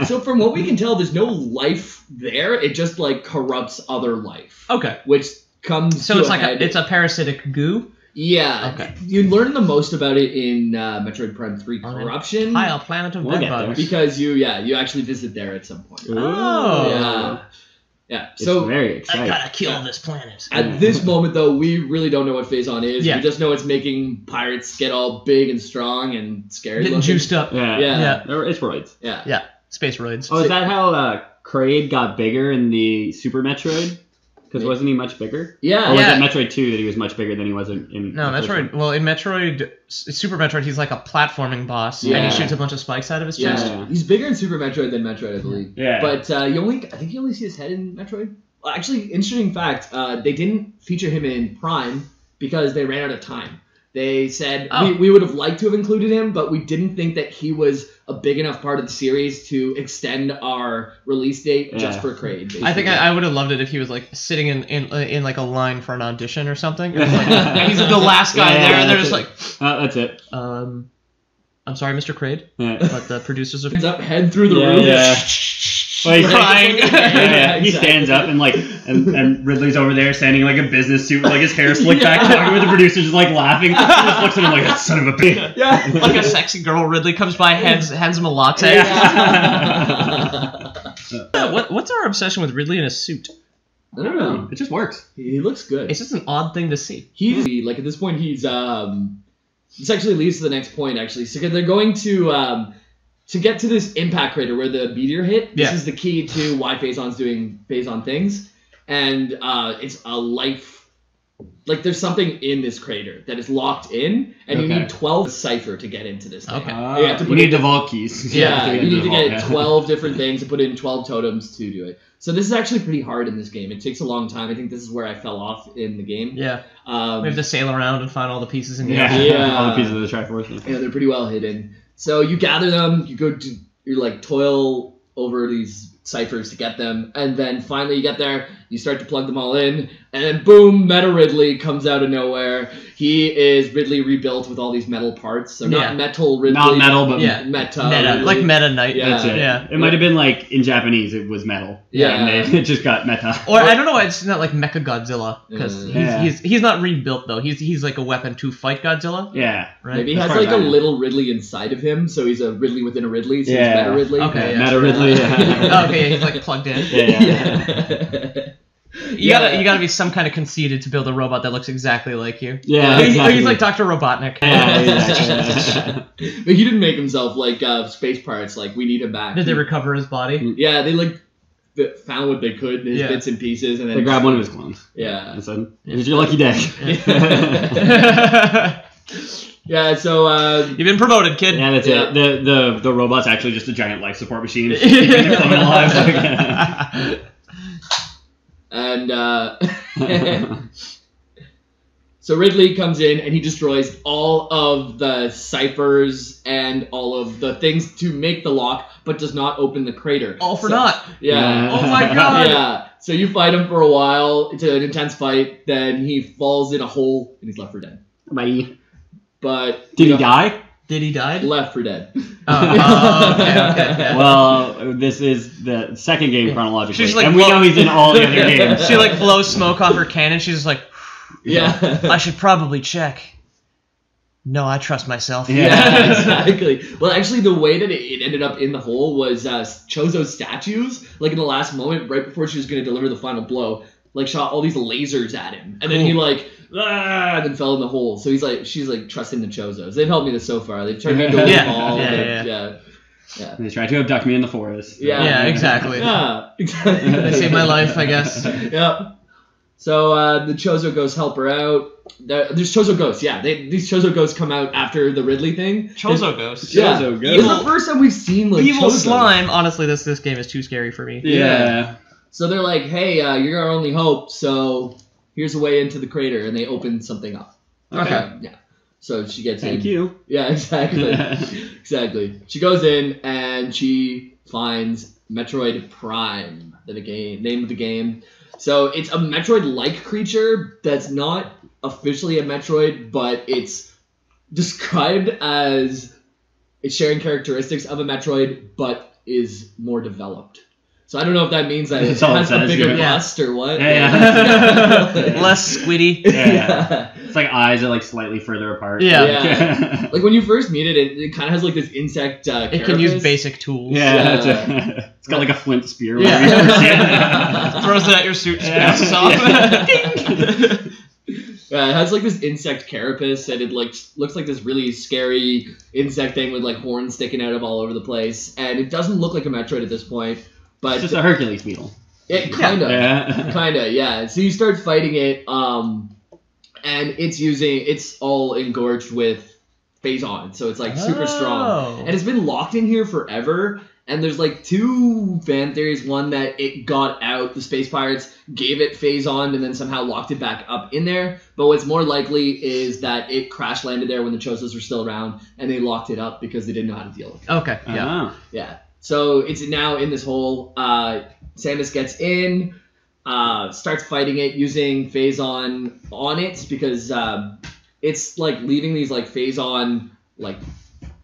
So from what we can tell, there's no life there. It just like corrupts other life, Okay. which comes. So to it's a like head. it's a parasitic goo. Yeah. Okay. You learn the most about it in Metroid Prime 3 On an Corruption. Tile planet of We'll get bedbugs. Because you actually visit there at some point. Oh. Yeah. Yeah. It's So very exciting. kill this planet. at this moment, though, we really don't know what Phazon is. Yeah. We just know it's making pirates get all big and strong and scary. Getting looking. juiced up. Yeah. Yeah. It's roids. Yeah. Yeah. Space roids. Oh, is that how Kraid got bigger in the Super Metroid? Because wasn't he much bigger? Yeah. Or was Yeah. it Metroid 2 that he was much bigger than he was in No, the first Metroid. one? Well, in Metroid, Super Metroid, he's like a platforming boss, and Yeah. he shoots a bunch of spikes out of his Yeah. chest. Yeah. He's bigger in Super Metroid than Metroid, I believe. Yeah. But I think you only see his head in Metroid. Well, actually, interesting fact, they didn't feature him in Prime because they ran out of time. They said we would have liked to have included him, but we didn't think that he was a big enough part of the series to extend our release date just for Kraid. Basically. I think I would have loved it if he was like sitting in like a line for an audition or something. Or like, he's the last guy there, and they're just like, that's it. I'm sorry, Mr. Kraid, Yeah. but the producers are Ends up head through the Yeah, roof. yeah. Well, he's crying. He exactly. stands up and Ridley's over there standing in like a business suit with like his hair slicked back, talking with the producers, just like laughing. He just looks at him like, that son of a bitch. Yeah. like a sexy girl. Ridley comes by, hands him a latte. What's our obsession with Ridley in a suit? I don't know. It just works. He looks good. It's just an odd thing to see. He's like at this point he's this actually leads to the next point actually. So they're going to get to this impact crater where the meteor hit. This is the key to why Phazon's doing Phazon things, and it's a life. Like there's something in this crater that is locked in, and you need 12 cipher to get into this thing. Okay. You have to You put need in the vault keys. Yeah, you need to get Yeah. 12 different things to put in 12 totems to do it. So this is actually pretty hard in this game. It takes a long time. I think this is where I fell off in the game. Yeah. Um, We have to sail around and find all the pieces in the Yeah. Yeah. All the pieces of the Triforce. Yeah, they're pretty well hidden. So you gather them, you like toil over these ciphers to get them, and then finally you get there, you start to plug them all in, and then boom, Meta Ridley comes out of nowhere. He is Ridley rebuilt with all these metal parts. So not metal Ridley. Not metal, but Yeah. Meta. Meta, Ridley. like Meta Knight. Yeah. that's it. Yeah. It might have been like in Japanese it was metal. Yeah. And it just got meta. Or I don't know why it's not like Mecha Godzilla because Yeah. he's not rebuilt though. He's like a weapon to fight Godzilla. Yeah. Right. Maybe he As has far as like a I know. little Ridley inside of him, so he's a Ridley within a Ridley, so Yeah. he's Meta Ridley. Okay, yeah. Meta Ridley. Yeah. Oh, okay, yeah, he's like plugged in. Yeah. You gotta be some kind of conceited to build a robot that looks exactly like you. Yeah, He's exactly. like Dr. Robotnik. Yeah, exactly. But he didn't make himself like space parts. Like we need him back. Did they recover his body? Yeah, they like found what they could, his Yeah. bits and pieces, and then They grabbed one of his clones. Yeah. And said, "Here's your lucky day." Yeah. So You've been promoted, kid. Yeah, that's Yeah. it. The robot's actually just a giant life support machine. Keeping the clone alive. and so Ridley comes in and he destroys all of the ciphers and all of the things to make the lock, but does not open the crater. All for So- naught. Yeah. Oh my god. Yeah. So you fight him for a while. It's an intense fight. Then he falls in a hole and he's left for dead. Bye. But Did he die? Did he die? Left for dead. Okay. Yeah. Well, this is the second game chronologically, She's like, and we well- know he's in all the other games. She like blows smoke off her cannon. She's just like, Yeah. I should probably check. No, I trust myself. Yeah. Yeah, exactly. Well, actually, the way that it ended up in the hole was Chozo's statues, like in the last moment, right before she was going to deliver the final blow, like shot all these lasers at him, and then he like and then fell in the hole. So she's like trusting the Chozos. They've helped me this so far. They've turned me into a Yeah. ball. Yeah. Yeah. They tried to abduct me in the forest. Yeah. Yeah, exactly. Yeah, exactly. They saved my life, I guess. Yep. So the Chozo ghosts help her out. There's Chozo ghosts, yeah. These Chozo ghosts come out after the Ridley thing. Chozo ghosts. Yeah. Chozo This is ghosts. the first time we've seen like Evil Chozos. slime. Honestly, this game is too scary for me. Yeah. So they're like, hey, you're our only hope, so here's a way into the crater, and they open something up. Okay. Yeah. So she gets in. Thank you. Yeah, exactly. Exactly. She goes in, and she finds Metroid Prime, name of the game. So it's a Metroid-like creature that's not officially a Metroid, but it's described as it's sharing characteristics of a Metroid, but is more developed. So I don't know if that means that it That's all it has a says, bigger yeah. bust or what. Yeah. Less squiddy. Yeah. It's like eyes are like slightly further apart. Yeah. Like when you first meet it, it kind of has like this insect. It can use basic tools. Yeah. It's got like a flint spear. Yeah. whenever you see it. Throws it at your suit, Yeah. scratches off. Yeah, it has like this insect carapace, and it like looks like this really scary insect thing with like horns sticking out of all over the place, and it doesn't look like a Metroid at this point, but It's just a Hercules beetle. it kind of, Yeah. yeah. So you start fighting it, and it's all engorged with Phazon, so it's like super strong, and it's been locked in here forever. And there's like two fan theories. One that it got out, the Space Pirates gave it Phazon and then somehow locked it back up in there. But what's more likely is that it crash landed there when the Chosas were still around and they locked it up because they didn't know how to deal with it. Okay, yeah. Oh. Yeah. So it's now in this hole. Samus gets in, starts fighting it using Phazon on it because it's like leaving these like Phazon like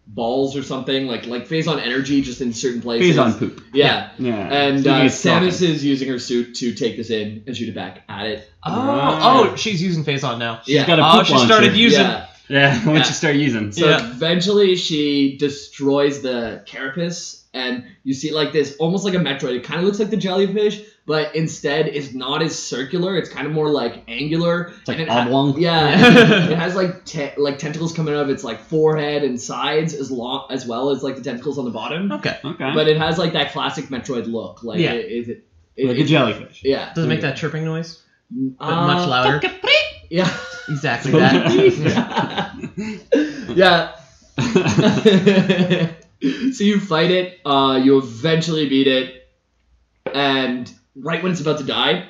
balls or something, like Phazon energy just in certain places. Phazon poop. Yeah. Yeah. And So it's Samus is using her suit to take this in and shoot it back at it. Oh, she's using Phazon now. She's got a poop she launcher. started using. Yeah. Yeah, once Yeah. you start using. So Yeah. eventually she destroys the carapace, and you see like this, almost like a Metroid. It kind of looks like the jellyfish, but instead it's not as circular. It's kind of more like angular. It's like and oblong. Yeah, it has like tentacles coming out of its like forehead and sides as well as the tentacles on the bottom. Okay. Okay. But it has like that classic Metroid look. Like Yeah. like a jellyfish. Yeah. Does it make that chirping noise? But much louder. Yeah. Exactly that. Yeah. So you fight it, you eventually beat it, and right when it's about to die,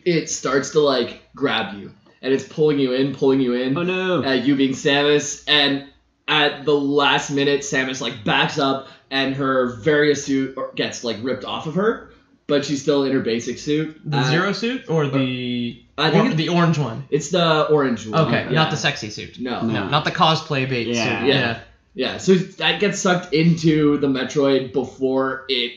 it starts to like grab you, and it's pulling you in. Oh no. You being Samus, and at the last minute, Samus like backs up, and her various suit gets like ripped off of her, but she's still in her basic suit. The Zero suit or the I think the orange one? it's the orange one. Okay, Yeah. not the sexy suit. No. No. Not the cosplay bait Yeah. suit. Yeah. Yeah, so that gets sucked into the Metroid before it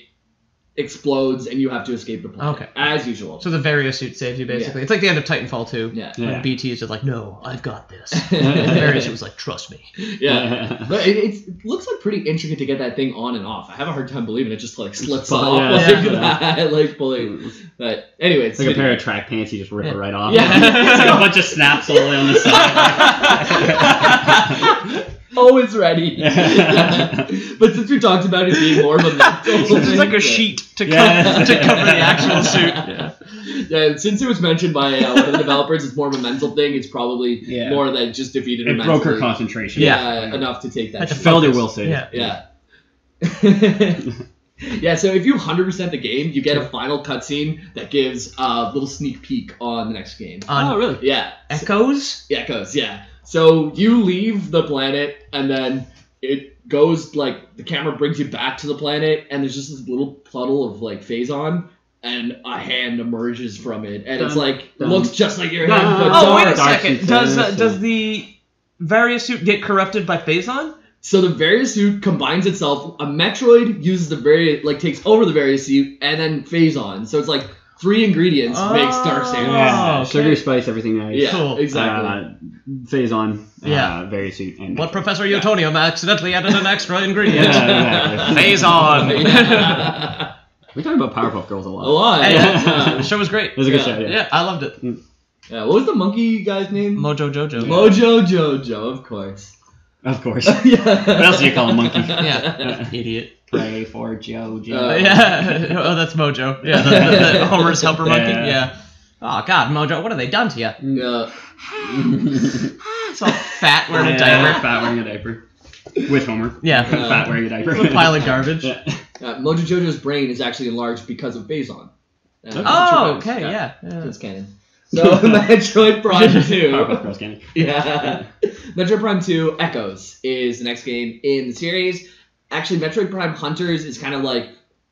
explodes, and you have to escape the planet. Okay. As usual. So the Various suit saves you basically. It's like the end of Titanfall 2. Yeah. Yeah. When BT is just like, no, I've got this. And the Various suit was like, trust me. Yeah. But it looks like pretty intricate to get that thing on and off. I have a hard time believing it just like slips Yeah, off yeah. like that, like pulling. But anyways. It's like a pair of track pants, you just rip it right off. Yeah. It's like a bunch of snaps all the way on the side. Always ready. But since we talked about it being more of a mental It's like a thing, sheet to, Yeah. to cover the actual suit. Yeah. Yeah, since it was mentioned by one of the developers, it's more of a mental thing. It's probably Yeah. more that just defeated her It broke her mentally. concentration. Yeah, enough to take that. Had to shit. Felder focus. will say. Yeah. Yeah. Yeah, so if you 100% the game, you get a final cutscene that gives a little sneak peek on the next game. Oh, really? Yeah. Echoes? Yeah, it goes, yeah. So you leave the planet, and then it goes, like, the camera brings you back to the planet, and there's just this little puddle of, like, Phazon, and a hand emerges from it, and it's, like, dun. looks just like your Dun. hand, but Oh, wait a dark. second. Does the Various suit get corrupted by Phazon? So the Various suit combines itself. A Metroid uses the Various, like, takes over the Various suit, and then Phazon. So it's, like, 3 ingredients makes Dark Samus. Yeah. okay. Sugar, spice, everything nice. Yeah, Cool. exactly. Phazon. Yeah. Very suit. And What Professor Utonium accidentally added an extra ingredient? Yeah, exactly. Phazon. Yeah. We talk about Powerpuff Girls a lot. A lot. Hey, Yeah. the show was great. It was a good Yeah. show, yeah. Yeah, I loved it. Yeah, what was the monkey guy's name? Mojo Jojo. Mojo Jojo, of course. Of course. Yeah. What else do you call a monkey? Yeah. Idiot. Pray for Jojo. Yeah. Oh, that's Mojo. Yeah, the Homer's helper monkey. Yeah. Yeah. Oh, God, Mojo, what have they done to you? Yeah. It's all fat wearing a Yeah, diaper. Fat wearing a diaper. With Homer. Yeah. Fat wearing a diaper. A pile of garbage. Yeah. Mojo Jojo's brain is actually enlarged because of Phazon. Oh, okay, yeah. That's canon. So, Metroid Prime 2. Powerpuff Girls candy. Yeah. Metroid Prime 2 Echoes is the next game in the series. Actually, Metroid Prime Hunters is kind of like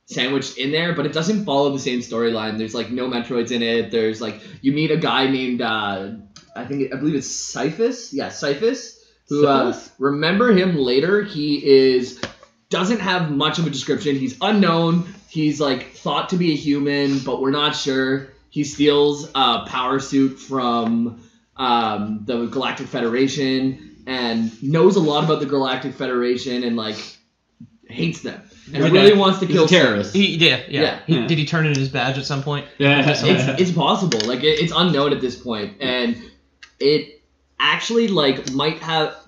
sandwiched in there, but it doesn't follow the same storyline. There's like no Metroids in it. There's like, you meet a guy named, I believe it's Syphus. Yeah, Syphus. Who, remember him later. He doesn't have much of a description. He's unknown. He's like thought to be a human, but we're not sure. He steals a power suit from the Galactic Federation, and knows a lot about the Galactic Federation and like hates them and really wants to kill terrorists. Yeah. Did he turn in his badge at some point? Yeah. It's possible. Like it's unknown at this point, and it actually like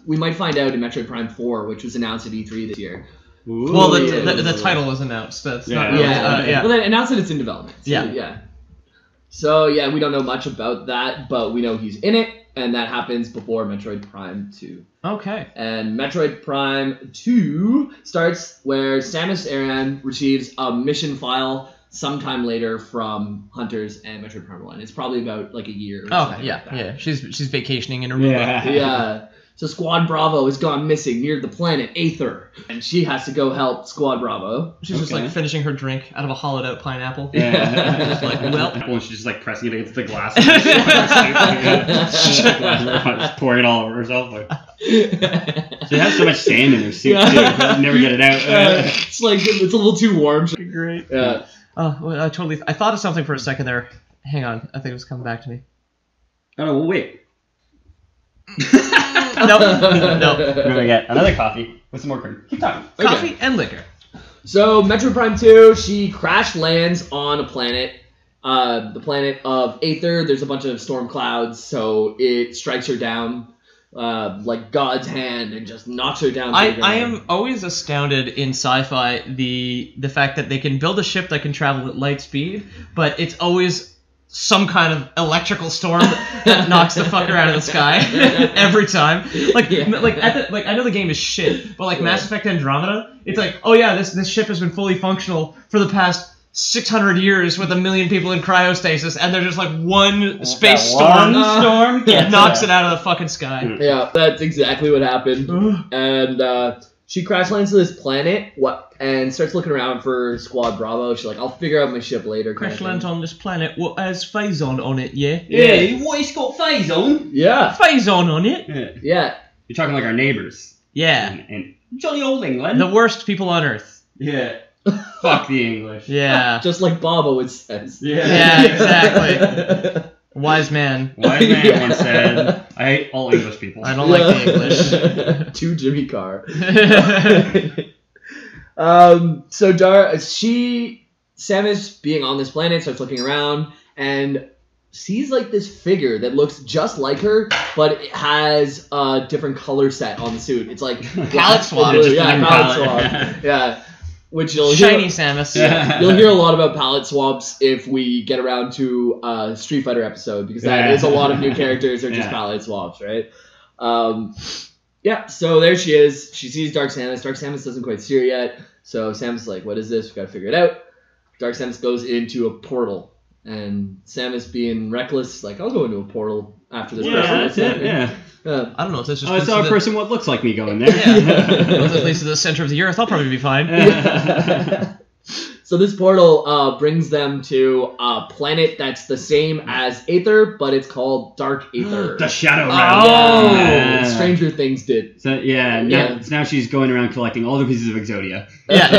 we might find out in Metroid Prime 4, which was announced at E3 this year. Ooh. Well, the title was announced. That's not really. Well, they announced that it's in development. So, Yeah. So yeah, we don't know much about that, but we know he's in it, and that happens before Metroid Prime 2. Okay. And Metroid Prime 2 starts where Samus Aran receives a mission file sometime later from Hunters and Metroid Prime 1. It's probably about like a year. Or Okay. Yeah. She's vacationing in Aruba. Yeah. So Squad Bravo has gone missing near the planet Aether, and she has to go help Squad Bravo. She's just like finishing her drink out of a hollowed out pineapple. Yeah. Just like, well. And she's just like pressing it against the glass. Just pouring it all over herself. Like. She has so much sand in her suit too. She'll never get it out. It's like it's a little too warm. Great. Yeah. Oh, well, I thought of something for a second there. Hang on, I think it was coming back to me. Oh, well, wait. Nope. We're gonna get another coffee with some more cream. Keep talking. Okay. Coffee and liquor. So Metroid Prime 2, she crash lands on a planet, the planet of Aether. There's a bunch of storm clouds, so it strikes her down like God's hand and just knocks her down. I am always astounded in sci-fi the fact that they can build a ship that can travel at light speed, but it's always some kind of electrical storm that knocks the fucker out of the sky every time. Like I know the game is shit, but like Mass Effect Andromeda, it's like, oh yeah, this ship has been fully functional for the past 600 years with 1 million people in cryostasis, and there's just like one space storm knocks it out of the fucking sky. Yeah, that's exactly what happened. And she crash lands to this planet and starts looking around for Squad Bravo. She's like, I'll figure out my ship later. Crash lands on this planet. What has Phazon on it? Yeah. What? It's got Phazon? Yeah. Phazon on it. Yeah. You're talking like our neighbors. Yeah. And jolly old England. The worst people on Earth. Yeah. Fuck the English. Yeah. Just like Bob always says. Yeah, exactly. Wise man. Wise man once said, I hate all English people. I don't like the English. To Jimmy Carr. So Samus being on this planet starts looking around and sees like this figure that looks just like her, but it has a different color set on the suit. It's like palette swap. Yeah, palette swap. Yeah. Which you'll Shiny hear, Samus. Yeah, you'll hear a lot about palette swaps if we get around to Street Fighter episode, because that is a lot of new characters are just palette swaps, right? Yeah, so there she is. She sees Dark Samus. Dark Samus doesn't quite see her yet, so Samus is like, what is this? We gotta figure it out. Dark Samus goes into a portal, and Samus being reckless, like, I'll go into a portal after this person. Yeah. I don't know if this just I saw a person what looks like me going there. Well, at least to the center of the earth, I'll probably be fine. So this portal brings them to a planet that's the same as Aether, but it's called Dark Aether. The Shadow Realm. Oh! Yeah. Stranger Things did. So, now she's going around collecting all the pieces of Exodia. Yeah,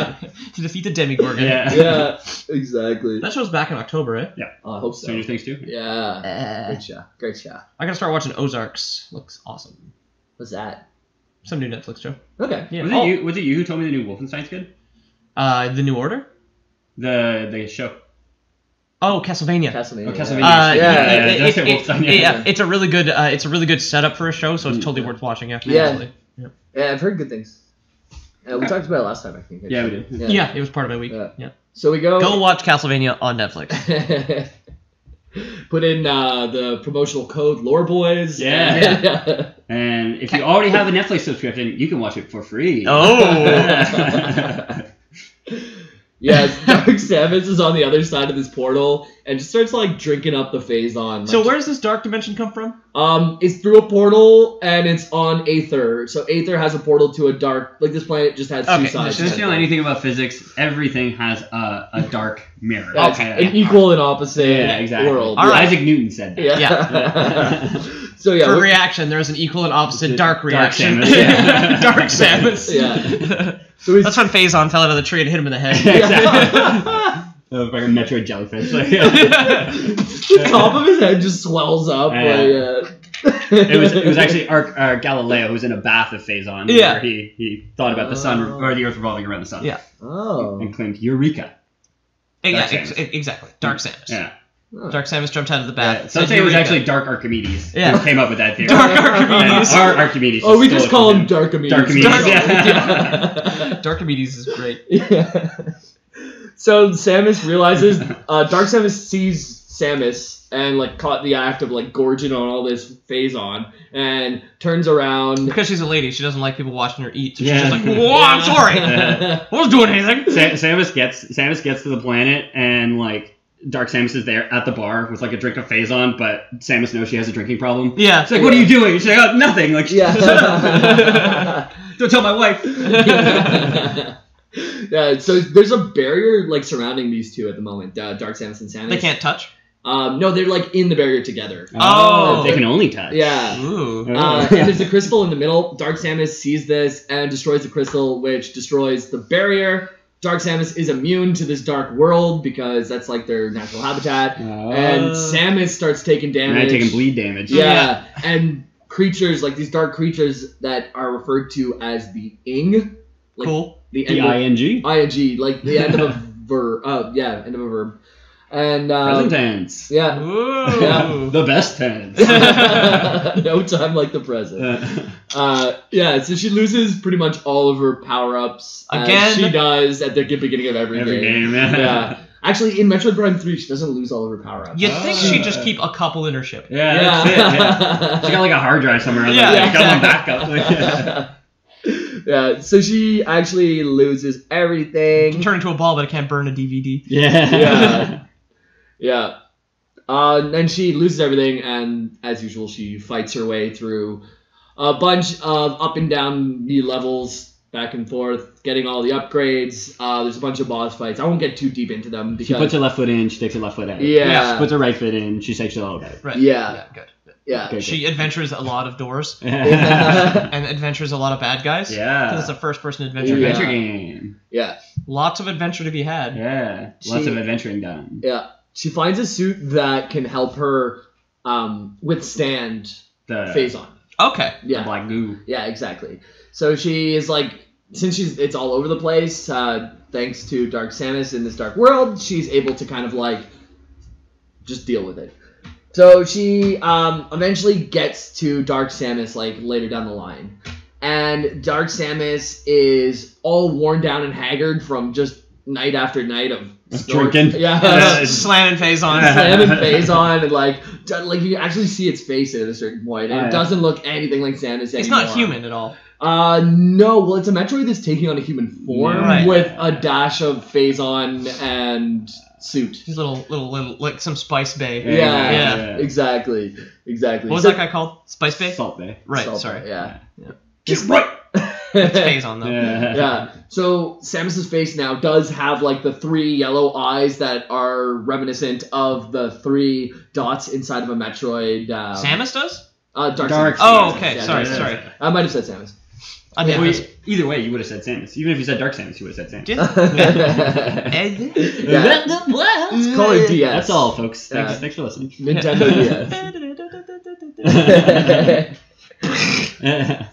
exactly. To defeat the Demigorgon. Yeah, exactly. That show's back in October, eh? Yeah. I hope so. Stranger Things too? Yeah. Great show. I gotta start watching Ozarks. Looks awesome. What's that? Some new Netflix show. Okay. Yeah. Was it you who told me the new Wolfenstein's good? The New Order? The show. Oh, Castlevania. Oh, Castlevania. It's a really good setup for a show, so it's totally worth watching. Yeah, I've heard good things. We talked about it last time, I think. Yeah, we did. Yeah, it was part of my week. Yeah. So we go watch Castlevania on Netflix. Put in the promotional code Lore Boys. Yeah. And if you already have a Netflix subscription, you can watch it for free. Oh. Yeah, Dark Samus is on the other side of this portal and just starts like drinking up the Phazon. So where does this dark dimension come from? It's through a portal and it's on Aether. So Aether has a portal to a dark, like this planet just has two sides. Since you know anything about physics, everything has a dark mirror. An equal and opposite world. All right. Isaac Newton said that. Yeah. So yeah, for reaction, there's an equal and opposite dark reaction. Dark Samus. Dark Samus. Yeah. So that's when Phazon fell out of the tree and hit him in the head. Like a Metroid jellyfish. Like, The top of his head just swells up. it was actually Galileo who was in a bath of Phazon. Yeah. Where he thought about the sun or the Earth revolving around the sun. Yeah. And claimed Eureka. Yeah, Samus. exactly. Dark Samus. Yeah. Dark Samus jumped out of the bath. Some say it was actually Dark Archimedes who came up with that theory. Dark Archimedes. Our Archimedes. Oh, we just call him Dark Archimedes. Dark Archimedes. Yeah. Dark Archimedes is great. Yeah. So Samus realizes, Dark Samus sees Samus and like caught the act of like gorging on all this Phazon and turns around. Because she's a lady, she doesn't like people watching her eat. So Yeah. she's just like, whoa, I'm sorry. I wasn't doing anything. Samus gets to the planet and like Dark Samus is there at the bar with like a drink of Phazon, but Samus knows she has a drinking problem. Yeah. She's like, "What are you doing?" She's like, "Oh, nothing." Like, Yeah. don't tell my wife. Yeah, so there's a barrier like surrounding these two at the moment, Dark Samus and Samus. They can't touch? No, they're like in the barrier together. Oh. They can only touch. Yeah. Ooh. And there's a crystal in the middle. Dark Samus sees this and destroys the crystal, which destroys the barrier. Dark Samus is immune to this dark world because that's like their natural habitat. And Samus starts taking damage. And taking bleed damage. Yeah. And creatures, like these dark creatures that are referred to as the Ing. Like Cool. The The end ing. ing, like the end of a verb. End of a verb. And Present tense. yeah. Ooh. Yeah. The best tense. No time like the present. So she loses pretty much all of her power-ups. Again? As she does at the beginning of every game. Yeah. Actually, in Metroid Prime 3, she doesn't lose all of her power-ups. You'd think she'd just keep a couple in her ship. Yeah, that's it. Yeah. She got like a hard drive somewhere. Yeah. Got one backup. Like, Yeah, so she actually loses everything. Can turn into a ball, but it can't burn a DVD. yeah. Yeah. And she loses everything, and as usual, she fights her way through a bunch of up and down the levels, back and forth, getting all the upgrades. There's a bunch of boss fights. I won't get too deep into them because She puts her left foot in, she takes her left foot out. Yeah. She puts her right foot in, she takes it all out. Right. Yeah. Good. yeah. Okay. She adventures a lot of doors Yeah. and adventures a lot of bad guys. Yeah. Because it's a first-person adventure Yeah. game. Adventure game. Yeah. Lots of adventure to be had. Yeah. Lots of adventuring done. Yeah. She finds a suit that can help her withstand The Phazon. Okay. Yeah. black goo. Yeah, exactly. So she is like, since it's all over the place, thanks to Dark Samus in this dark world, she's able to kind of like just deal with it. So she eventually gets to Dark Samus like later down the line, and Dark Samus is all worn down and haggard from just night after night of Drinking. Yeah. Slamming phase on. Slamming Phazon and like you actually see its face at a certain point, and Oh, it yeah. doesn't look anything like Samus anymore. It's not human at all. No. Well, it's a Metroid that's taking on a human form Right. with a dash of Phazon and suit. These little, like some Spice Bay. Yeah. Exactly. What was that guy called? Spice Bay? Salt Bay. Right, Salt, sorry. Yeah. Get right. It's phase on, though. Yeah. So Samus's face now does have like the 3 yellow eyes that are reminiscent of the 3 dots inside of a Metroid. Samus does? Dark Dark Samus. Oh, okay. Yeah, Sorry, Dark Samus. sorry. I might have said Samus. I mean, Well, either way, you would have said Samus. Even if you said Dark Samus, you would have said Samus. Yeah. Let's call it DS. That's all, folks. Thanks, Yeah. thanks for listening. Nintendo DS.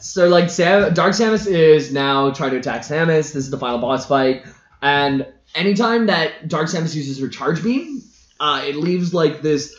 So like Dark Samus is now trying to attack Samus. This is the final boss fight, and anytime that Dark Samus uses her charge beam, it leaves like this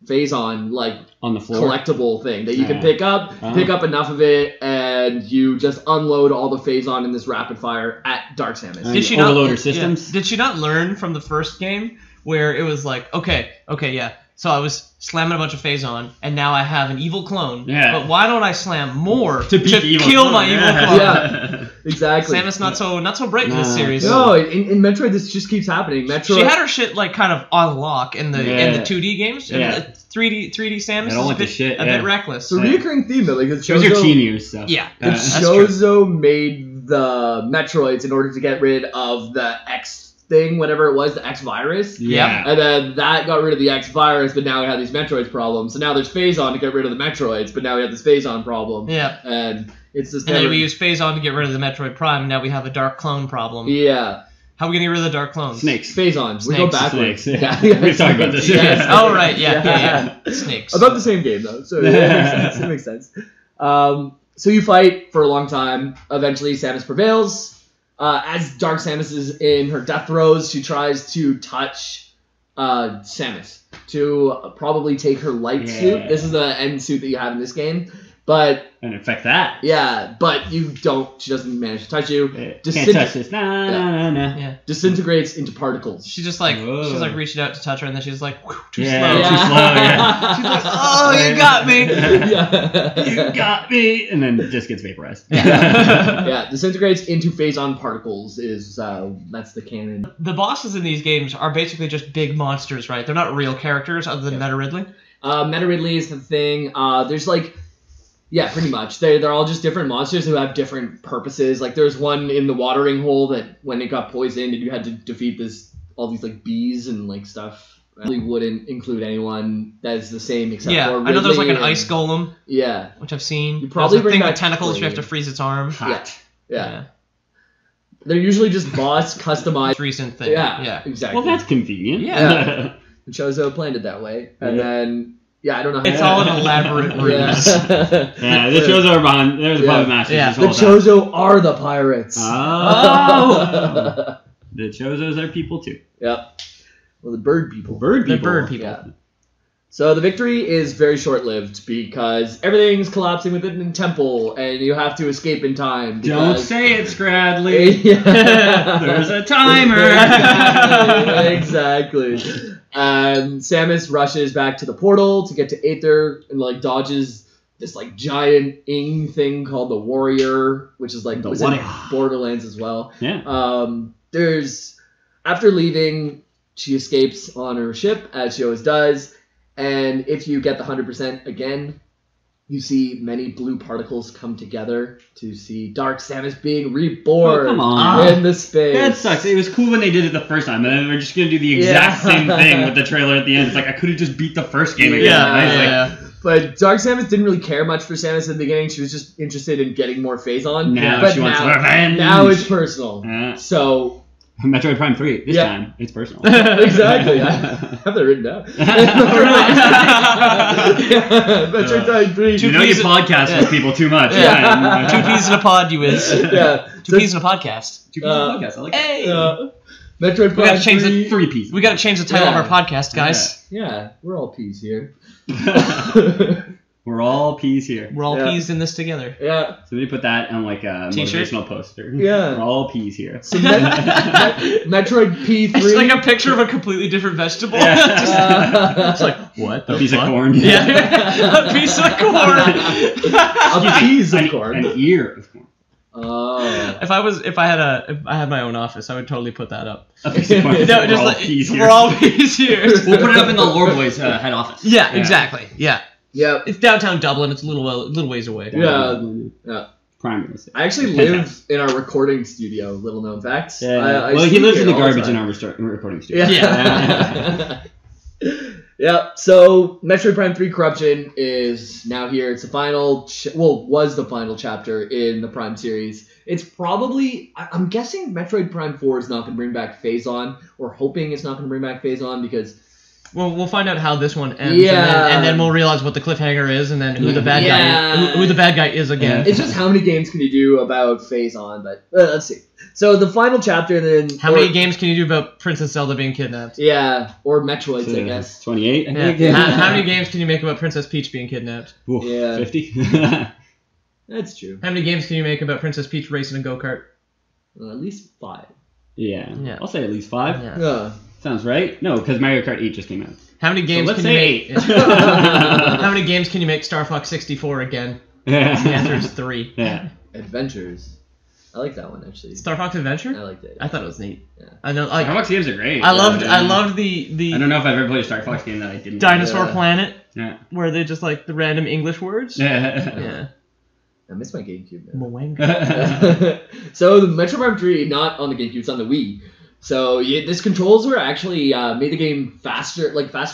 Phazon like On the floor. collectible thing that you can pick up. Oh. Pick up enough of it, and you just unload all the Phazon in this rapid fire at Dark Samus. Did Did she overload not her systems? Yeah. Did she not learn from the first game where it was like, okay, yeah. So I was slamming a bunch of Phazon, and now I have an evil clone. Yeah. But why don't I slam more To beat the evil kill clone. my evil Yeah. clone? Yeah. Exactly. Samus not so bright in this Nah. series. No, in Metroid this just keeps happening. Metroid. She had her shit like kind of on lock in the Yeah. 2D games. Yeah. And the 3D Samus I don't is want a this shit, a yeah. bit reckless. It's a reoccurring theme though. Like it's She was your Chozo- teen years, so. Yeah. That's Chozo made the Metroids in order to get rid of the X thing, whatever it was, the X virus. Yeah. And then that got rid of the X virus, but now we have these Metroids problems. So now there's Phazon to get rid of the Metroids, but now we have this Phazon problem. Yeah. And it's just And then never- we use Phazon to get rid of the Metroid Prime, and now we have a Dark Clone problem. Yeah. How are we getting rid of the dark clones? Snakes. Phazon. We go Snakes. backwards. Snakes. Yeah. We've talked about this. Yes. Oh, right. Yeah. Snakes. About the same game though, so it makes sense. So you fight for a long time. Eventually, Samus prevails. As Dark Samus is in her death throes, she tries to touch Samus to probably take her light suit. This is the end suit that you have in this game, but And affect that. yeah, but you don't. She doesn't manage to touch you. Can't Disin- touch this. Nah. Yeah. Disintegrates into particles. She's just like Whoa. she's like reaching out to touch her, and then she's like too Yeah, slow. too slow, yeah. She's like, oh, you got me. Yeah. You got me, and then just gets vaporized. Yeah, disintegrates into Phazon particles is that's the canon. The bosses in these games are basically just big monsters, right? They're not real characters other than Meta Ridley. Meta Ridley is the thing. There's like, yeah, pretty much. They're all just different monsters who have different purposes. Like there's one in the watering hole that when it got poisoned and you had to defeat all these like bees and like stuff. Really wouldn't include anyone that's the same except Yeah, for I know there's like an Ridley ice golem, Yeah, which I've seen. You probably There's a bring thing back with tentacles. You have to Flame. freeze its arm. Hot. yeah. They're usually just boss customized. Recent thing. Yeah, exactly. Well, that's convenient. Yeah. Chozo planned it that way, and then I don't know. How It's all an elaborate ruse. Yeah, the Chozo are behind. They're the Yeah. puppet masters. Yeah. this The whole time. Chozo are the pirates. Oh. The Chozos are people too. Yep. Well, the bird people. Bird The people. bird people. Yeah. So the victory is very short-lived because everything's collapsing within the temple, and you have to escape in time. Don't because- say it, Scradley. Yeah. There's a timer. Exactly. Samus rushes back to the portal to get to Aether and like dodges this like giant ing thing called the Warrior, which is like The was in Warrior. Borderlands as well. Yeah. There's after leaving, she escapes on her ship as she always does, and if you get the 100% again, you see many blue particles come together to see Dark Samus being reborn Oh, come on. in the space. That sucks. It was cool when they did it the first time, and then we're just gonna do the exact Yeah. same thing with the trailer at the end. It's like I could have just beat the first game again. Yeah, And I was like, But Dark Samus didn't really care much for Samus in the beginning. She was just interested in getting more Phazon. Now but she wants now, revenge. now it's personal. So Metroid Prime 3. This Yeah. time it's personal. Exactly. I have that written down. Metroid Prime 3. You know you podcast with people too much. Yeah. 2 peas in a pod, you is. Yeah. 2 peas in a podcast. 2 pieces of podcast. I like Hey. Metroid Prime We gotta change 3. the 3 pieces. We gotta change the title Yeah. of our podcast, guys. Yeah, we're all peas here. We're all peas here. We're all Yeah. peas in this together. Yeah. So they put that on like a T-shirt? motivational poster. Yeah. We're all peas here. So Metroid P3. It's like a picture of a completely different vegetable. Yeah. It's like, what the A piece of fuck? corn. Yeah, a piece of corn. a piece of corn. An ear of corn. Oh. If I had my own office, I would totally put that up. A piece of corn. No, We're just all like peas here. we're all peas here. We'll put it up in the Lore Boys head office. Yeah, exactly. Yeah, Yeah. it's downtown Dublin. It's a little ways away. Yeah. Yeah. Prime real estate. I actually live in our recording studio. Little known facts. Yeah. I Well, he sleep lives in here the all garbage in time. our recording studio. Yeah. Yeah. So Metroid Prime 3 Corruption is now here. It's the final. Was the final chapter in the Prime series. It's probably. I'm guessing Metroid Prime 4 is not going to bring back Phazon, or hoping it's not going to bring back Phazon because. Well, we'll find out how this one ends, Yeah. and then we'll realize what the cliffhanger is, and then who the bad guy Yeah. who the bad guy is again. It's just how many games can you do about Phazon, but let's see. So the final chapter, and then How many games can you do about Princess Zelda being kidnapped? Yeah, or Metroids, I guess. 28. I Yeah. think. How many games can you make about Princess Peach being kidnapped? Oof, Yeah. 50. That's true. How many games can you make about Princess Peach racing a go-kart? At least 5. Yeah. Yeah. I'll say at least 5. Yeah. Sounds right. No, because Mario Kart 8 just came out. How many games let's can you say make? 8. How many games can you make Star Fox 64 again? The answer is 3. Yeah. Adventures. I like that one actually. Star Fox Adventure? I liked it. I thought it was neat. Yeah. I know, like Star Fox games are great. I loved the I don't know if I've ever played a Star Fox game that I didn't. Dinosaur Yeah. Planet Yeah. where they just like the random English words. Yeah. Yeah. I miss my GameCube now. Mwanga. So the Metroid Prime 3, not on the GameCube, it's on the Wii. So this controls were actually made the game faster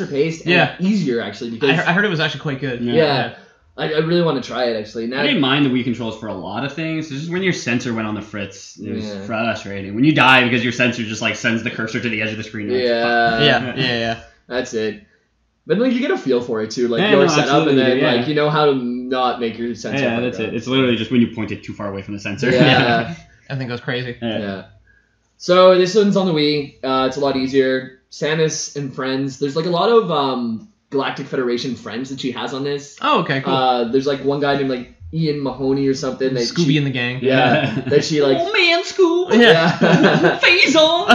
paced and Yeah. easier actually because I heard it was actually quite good. yeah. I really want to try it actually. Now, I didn't mind the Wii controls for a lot of things. It's just when your sensor went on the fritz, it was Yeah. frustrating. When you die because your sensor just like sends the cursor to the edge of the screen. You're like, Yeah. That's it. But like you get a feel for it too, like Yeah, your no, setup, and then absolutely, yeah. like you know how to not make your sensor. yeah, that's it. It's literally just when you point it too far away from the sensor. Yeah. Everything goes crazy. Yeah. So this one's on the Wii. It's a lot easier. Samus and friends. There's like a lot of Galactic Federation friends that she has on this. Oh, okay, cool. There's like one guy named like Ian Mahoney or something. That Scooby in the gang. Yeah. That she like. Oh man, school. Yeah. Phazon.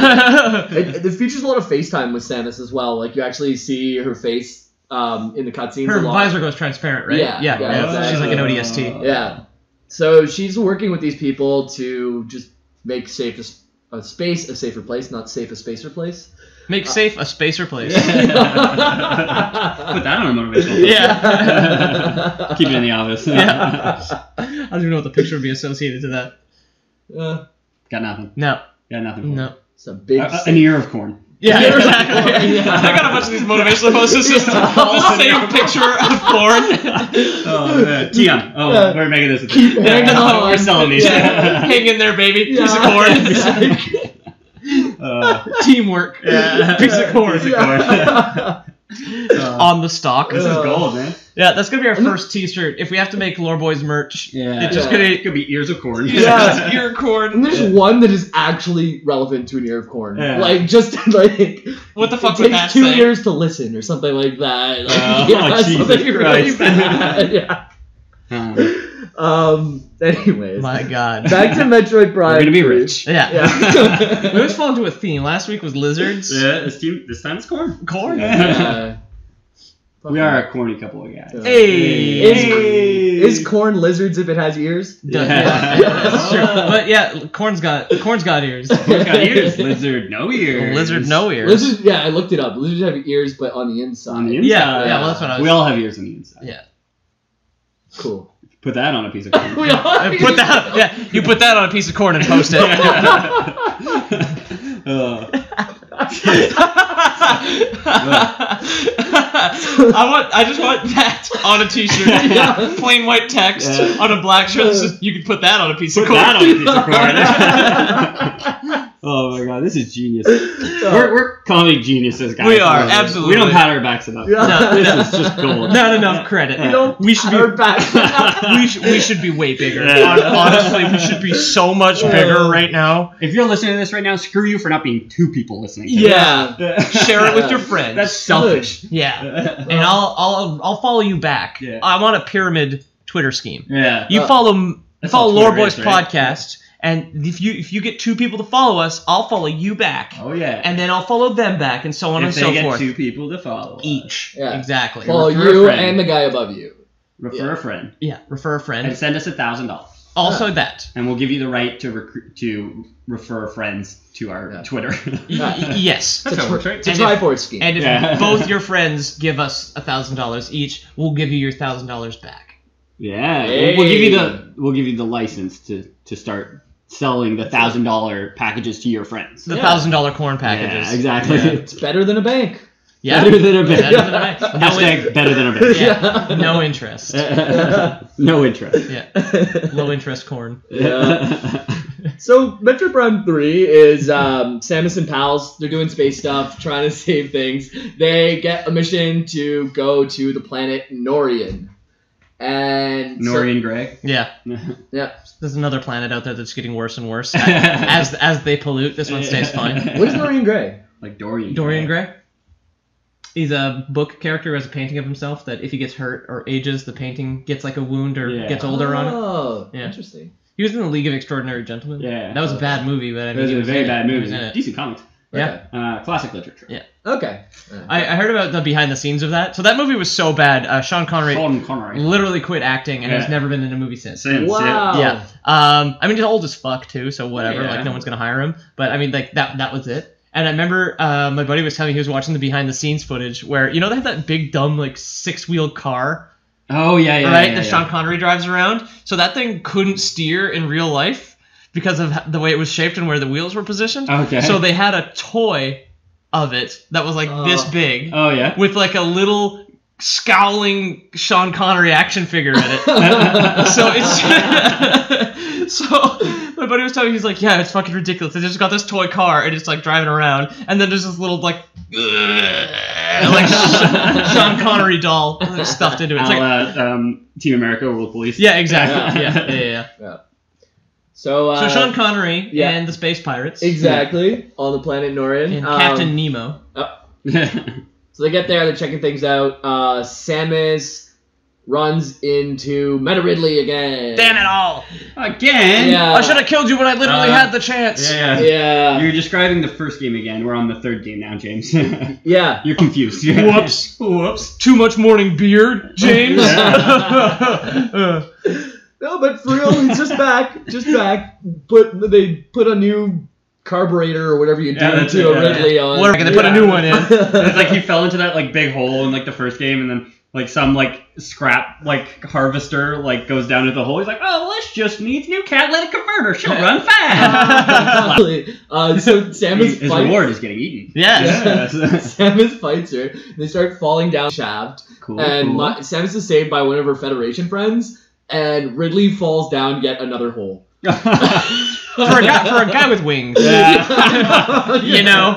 It features a lot of FaceTime with Samus as well. Like you actually see her face in the cutscenes. Her a lot. visor goes transparent, right? Yeah, She's exactly. like an ODST. Yeah. So she's working with these people to just make a space a safer place, not safe a spacer place. Make safe a spacer place. Put that on a motivational. Yeah. Keep it in the office. Yeah. I don't even know what the picture would be associated to that. Got nothing. No. Got nothing. For No. It's a big. An ear of corn. Yeah, Yeah. exactly. Yeah. I got a bunch of these motivational posts. It's just the same picture of corn. Oh man, Tion. Oh, Yeah. we're making this. Keep hanging on. We're selling these. Yeah. Hang in there, baby. Piece of Yeah. corn. Uh, Teamwork. yeah. Piece of corn. Piece of corn. On the stock. This is gold, man. Yeah, that's gonna be our first T-shirt. If we have to make Lore Boys merch, Yeah. it's just Yeah. gonna It could be ears of corn. Yeah. ear corn. And there's one that is actually relevant to an ear of corn. Yeah. Like just like What the fuck it would takes that 2 say? years to listen or something like that. Like, Oh, Jesus something really Christ. bad. Yeah. Anyways. My God. Back to Metroid Prime. We're gonna be rich. Yeah. Yeah. We always fall into a theme. Last week was lizards. Yeah, this time it's corn. Corn. We are a corny couple of guys. Hey. Is corn lizards if it has ears? Yeah, Yeah. that's true. But yeah, corn's got ears. Corn's got ears. Lizard, no ears. Lizard, no ears. Lizards, yeah, I looked it up. Lizards have ears, but on the inside. On the inside. Yeah, well, that's what I was. We all have ears on the inside. Yeah. Cool. Put that on a piece of corn. We all have Put that. Yeah, you put that on a piece of corn and post it. I just want that on a T-shirt. Plain white text on a black shirt. That says, you can put that on a piece of Put corn. that on a piece of corn. Oh my god, this is genius. We're comic geniuses, guys. We are, absolutely. We don't pat our backs enough. Yeah. This is just gold. Not enough credit. We should pat our be. back. We should be way bigger. Yeah. Honestly, we should be so much bigger right now. If you're listening to this right now, screw you for not being 2 people listening to Yeah. this. Share it with your friends. That's selfish. Yeah, and I'll follow you back. Yeah. I want a pyramid Twitter scheme. Yeah. You follow That's all Lore Twitter Boys is, right? podcast, and if you get 2 people to follow us, I'll follow you back, Oh yeah. and then I'll follow them back, and so on if and they so get forth. 2 people to follow. Each. Yeah. Exactly. Follow Refer a you friend. and the guy above you. Refer a friend. Yeah. Refer a friend. And send us $1,000. Also that. And we'll give you the right to refer friends to our Twitter. Yes. That's how it works, right? It's a And if- tripod scheme. And if Yeah. both your friends give us $1,000 each, we'll give you your $1,000 back. Yeah, Hey. we'll give you the license to start selling the $1,000 packages to your friends. The $1,000 corn packages. Yeah, exactly. It's better than a bank. Yeah. Better than a bit. Better than a bank. Hashtag better than a bit. Yeah. No interest. No interest. Yeah. Low interest corn. Yeah. So Metroid Prime 3 is Samus and pals. They're doing space stuff, trying to save things. They get a mission to go to the planet Norian. And Norian Gray. Yeah. Yeah. There's another planet out there that's getting worse and worse. As they pollute, this one stays fine. What is Norian Gray? Like Dorian. Dorian Gray. He's a book character who has a painting of himself that if he gets hurt or ages, the painting gets like a wound or Yeah. gets older on it. Oh, Yeah. interesting. He was in the League of Extraordinary Gentlemen. Yeah. That was a bad movie, but I It mean, was he a was very in it. bad He movie. was in it. Decent comics. Yeah. Classic literature. Yeah. Okay. I heard about the behind the scenes of that. So that movie was so bad. Sean Connery Sean Connery. literally quit acting and has Yeah. never been in a movie since. Since, Wow. Yeah. I mean, he's old as fuck too, so whatever. Yeah. Like, no one's gonna hire him. But I mean, like that was it. And I remember my buddy was telling me he was watching the behind the scenes footage where they have that big dumb like 6-wheel car, Oh yeah, yeah. right? Yeah, that yeah. Sean Connery drives around. So that thing couldn't steer in real life because of the way it was shaped and where the wheels were positioned. Okay. So they had a toy of it that was like this big Oh yeah. with like a little scowling Sean Connery action figure in it. So it's so my buddy was telling me, he's like, yeah, it's fucking ridiculous. They just got this toy car and it's like driving around, and then there's this little like Sean Connery doll stuffed into it. It's like Team America, World Police. yeah, exactly. Yeah. So Sean Connery and the Space Pirates. Exactly. On the planet Norin. And Captain Nemo. So they get there, they're checking things out. Samus runs into Meta Ridley again. Damn it all! Again? Yeah. I should have killed you when I literally had the chance. Yeah. You're describing the first game again. We're on the third game now, James. Yeah. You're confused. Whoops. Too much morning beer, James. No, but for real, he's just back. They put a new carburetor or whatever you do to a Ridley on. They put a new one in. It's like he fell into that like big hole in like the first game, and then like some like scrap like harvester like goes down into the hole. He's like, oh, this just needs new catalytic converter. She'll run fast. So Samus his reward is getting eaten. Yes. Samus fights her. They start falling down the shaft. Cool. And Samus is saved by one of her Federation friends, and Ridley falls down yet another hole. For a guy with wings. You know,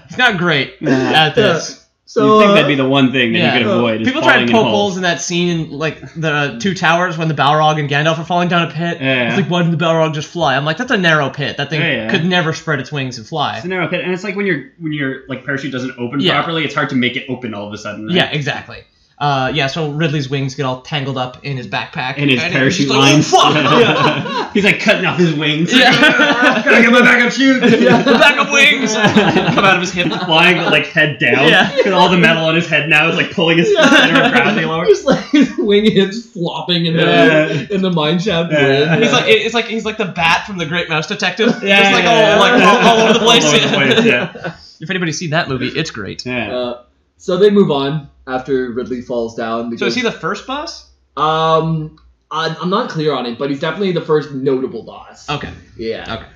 he's not great at this. So you'd think that'd be the one thing that you could avoid. People try to poke holes in that scene, like the two towers when the Balrog and Gandalf are falling down a pit. It's like, why didn't the Balrog just fly? I'm like, that's a narrow pit. That thing could never spread its wings and fly. It's a narrow pit, and it's like when your like parachute doesn't open properly, it's hard to make it open all of a sudden. Right? Yeah, exactly. So Ridley's wings get all tangled up in his backpack. In his parachute like, lines. oh, fuck! He's like cutting off his wings. Yeah. Gotta get my backup chute. The backup wings come out of his hip. Flying but like head down. Yeah. Because all the metal on his head now is like pulling his center of gravity lower. Just like his wing ends flopping in the mine shaft. He's like the bat from the Great Mouse Detective. Yeah, Just all over the place. All over the place, yeah. If anybody's seen that movie, it's great. Yeah. So they move on after Ridley falls down. So is he the first boss? I'm not clear on it, but he's definitely the first notable boss. Okay. Yeah. Okay.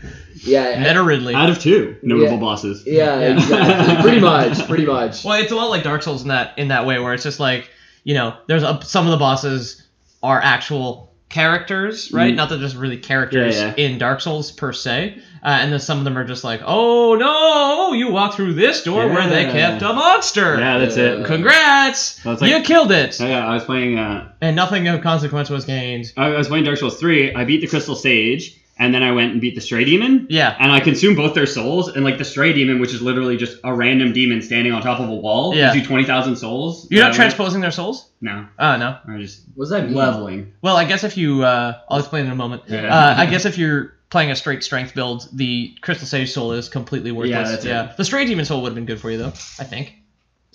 Yeah. Meta Ridley. Out of two notable bosses. Yeah, exactly. Pretty much. Well, it's a lot like Dark Souls in that way, where it's just like, you know, there's some of the bosses are actual characters, right? Not that there's really characters in Dark Souls per se, and then some of them are just like, oh no, you walk through this door where they kept a monster. Yeah, that's it. Congrats, well, like, you killed it. Yeah, I was playing. And nothing of consequence was gained. I was playing Dark Souls 3. I beat the Crystal Sage. And then I went and beat the Stray Demon. Yeah. And I consumed both their souls. And like the Stray Demon, which is literally just a random demon standing on top of a wall, gives you 20,000 souls. You're not transposing their souls? No. Oh, no. I'm just what does that mean? leveling. Well, I guess if you... I'll explain in a moment. I guess if you're playing a straight strength build, the Crystal Sage soul is completely worthless. Yeah, that's The Stray Demon soul would have been good for you, though, I think.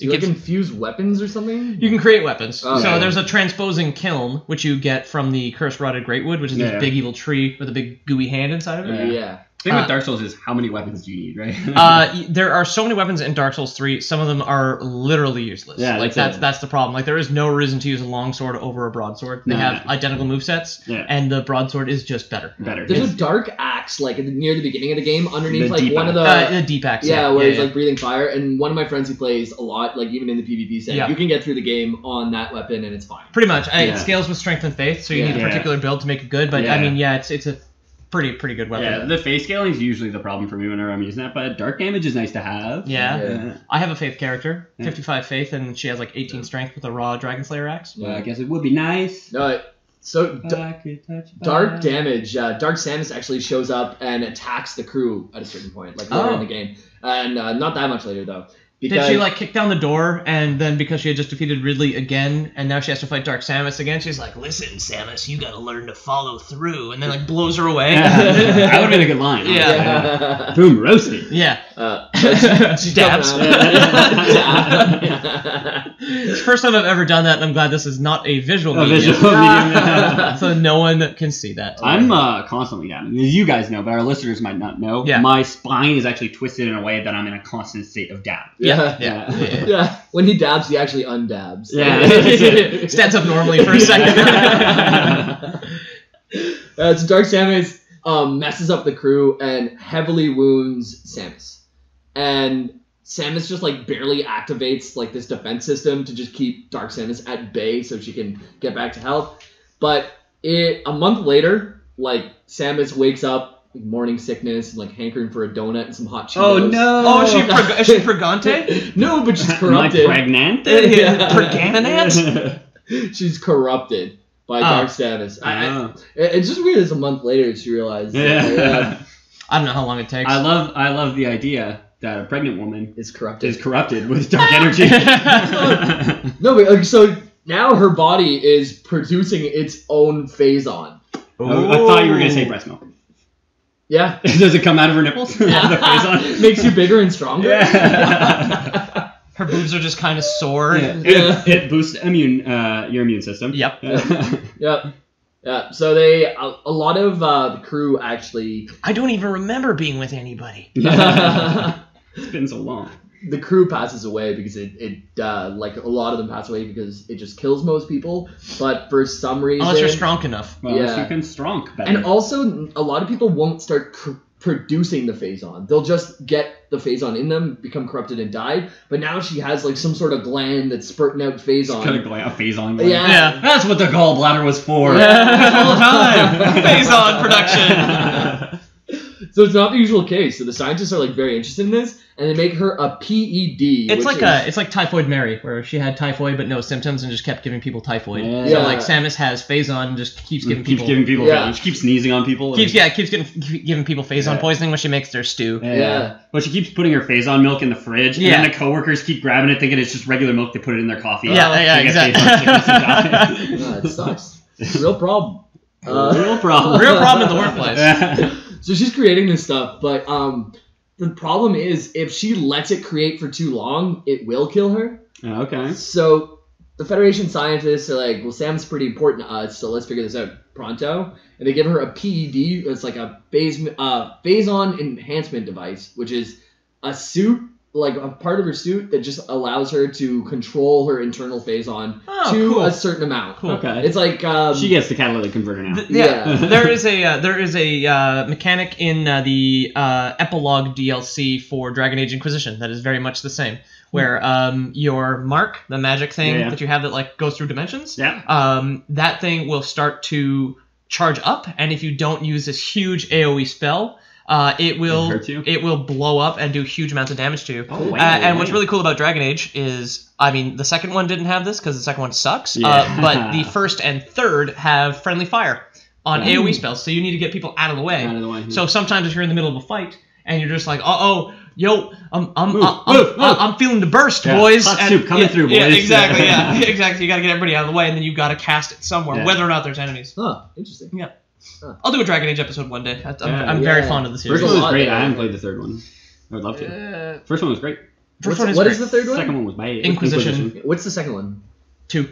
You can fuse weapons or something? You can create weapons. Okay. So there's a transposing kiln, which you get from the Cursed Rotted Greatwood, which is this big evil tree with a big gooey hand inside of it. Yeah. The thing with Dark Souls is how many weapons do you need, right? There are so many weapons in Dark Souls 3. Some of them are literally useless. Yeah, that's the problem. Like there is no reason to use a longsword over a broadsword. They have identical movesets, and the broadsword is just better. There's a dark axe like near the beginning of the game underneath like one of the deep axe. Yeah, where he's like breathing fire. And one of my friends who plays a lot, like even in the PvP set, you can get through the game on that weapon and it's fine. Pretty much. It scales with strength and faith, so you need a particular build to make it good. But I mean, it's a pretty good weapon. Yeah, the faith scaling is usually the problem for me whenever I'm using that, but dark damage is nice to have. Yeah. I have a faith character, 55 faith, and she has like 18 strength with a raw Dragon Slayer axe. Well, I guess it would be nice. So dark damage. Dark Samus actually shows up and attacks the crew at a certain point, like later in the game, and not that much later though. Did she like kick down the door, and then because she had just defeated Ridley again, and now she has to fight Dark Samus again, she's like, listen, Samus, you gotta learn to follow through, and then like blows her away. That would have been a good line. Yeah. Boom, roasted. Yeah. She Dabs. It's the first time I've ever done that, and I'm glad this is not a visual medium. So no one can see that. I'm constantly dabbing. As you guys know, but our listeners might not know. Yeah. My spine is actually twisted in a way that I'm in a constant state of dab. Yeah. When he dabs, he actually undabs. Yeah. Stands up normally for a second. So Dark Samus messes up the crew and heavily wounds Samus. And Samus just like barely activates like this defense system to just keep Dark Samus at bay so she can get back to health. But a month later, like Samus wakes up. Morning sickness and like hankering for a donut and some hot Cheetos. Oh no! Oh, is she Pregante? No, but she's corrupted. Like pregnant? Pregananant? She's corrupted by Dark Samus. It's just weird. It's a month later she realized. Yeah. I don't know how long it takes. I love the idea that a pregnant woman Is corrupted. is corrupted with dark energy. No, but so now her body is producing its own Phazon. I thought you were gonna say breast milk. Yeah. Does it come out of her nipples? The Phazon? Makes you bigger and stronger. Yeah. Her boobs are just kind of sore. Yeah. It boosts your immune system. Yep. Yep. Yeah. So a lot of the crew actually. I don't even remember being with anybody. It's been so long. The crew passes away because it like a lot of them pass away because it just kills most people. But for some reason, Unless you're strong enough. Well, Yeah. you can strong better. and also a lot of people won't start producing the Phazon. They'll just get the Phazon in them, become corrupted, and die. But now she has like some sort of gland that's spurting out Phazon. Kind of going a Phazon. Yeah. That's what the gallbladder was for. Yeah, all the time. Phazon production. So it's not the usual case. So the scientists are like very interested in this, and they make her a PED. It's like Typhoid Mary, where she had typhoid but no symptoms and just kept giving people typhoid. Yeah. So like Samus has Phazon and just keeps giving people. Yeah. She keeps sneezing on people. Keeps giving people Phazon poisoning when she makes their stew. Yeah. But she keeps putting her Phazon milk in the fridge, and then the coworkers keep grabbing it, thinking it's just regular milk. They put it in their coffee. Yeah, exactly. No, it sucks. It's a real problem. Real problem. Real problem in the workplace. So she's creating this stuff, but the problem is if she lets it create for too long, it will kill her. Okay. So the Federation scientists are like, well, Sam's pretty important to us, so let's figure this out pronto. And they give her a PED. It's like a Phazon enhancement device, which is a suit, like a part of her suit that just allows her to control her internal Phazon to a certain amount. Cool. Okay. It's like she gets the catalytic converter now. Yeah. there is a mechanic in the epilogue DLC for Dragon Age Inquisition that is very much the same, where your mark, the magic thing that you have that like goes through dimensions, that thing will start to charge up, and if you don't use this huge AoE spell, it will blow up and do huge amounts of damage to you. Oh, wow. And what's really cool about Dragon Age is, I mean, the second one didn't have this because the second one sucks. But the first and third have friendly fire on AoE spells, so you need to get people out of the way. So sometimes if you're in the middle of a fight and you're just like, yo, I'm feeling the burst, boys. Hot soup coming through, boys. Yeah, exactly. Yeah, exactly. You got to get everybody out of the way, and then you got to cast it somewhere, whether or not there's enemies. Huh, interesting. Yeah. I'll do a Dragon Age episode one day. I'm very fond of the series. First one was great. I haven't played the third one. I would love to. First one was great. What is the third one? Second one was bad. Inquisition. What's the second one? 2.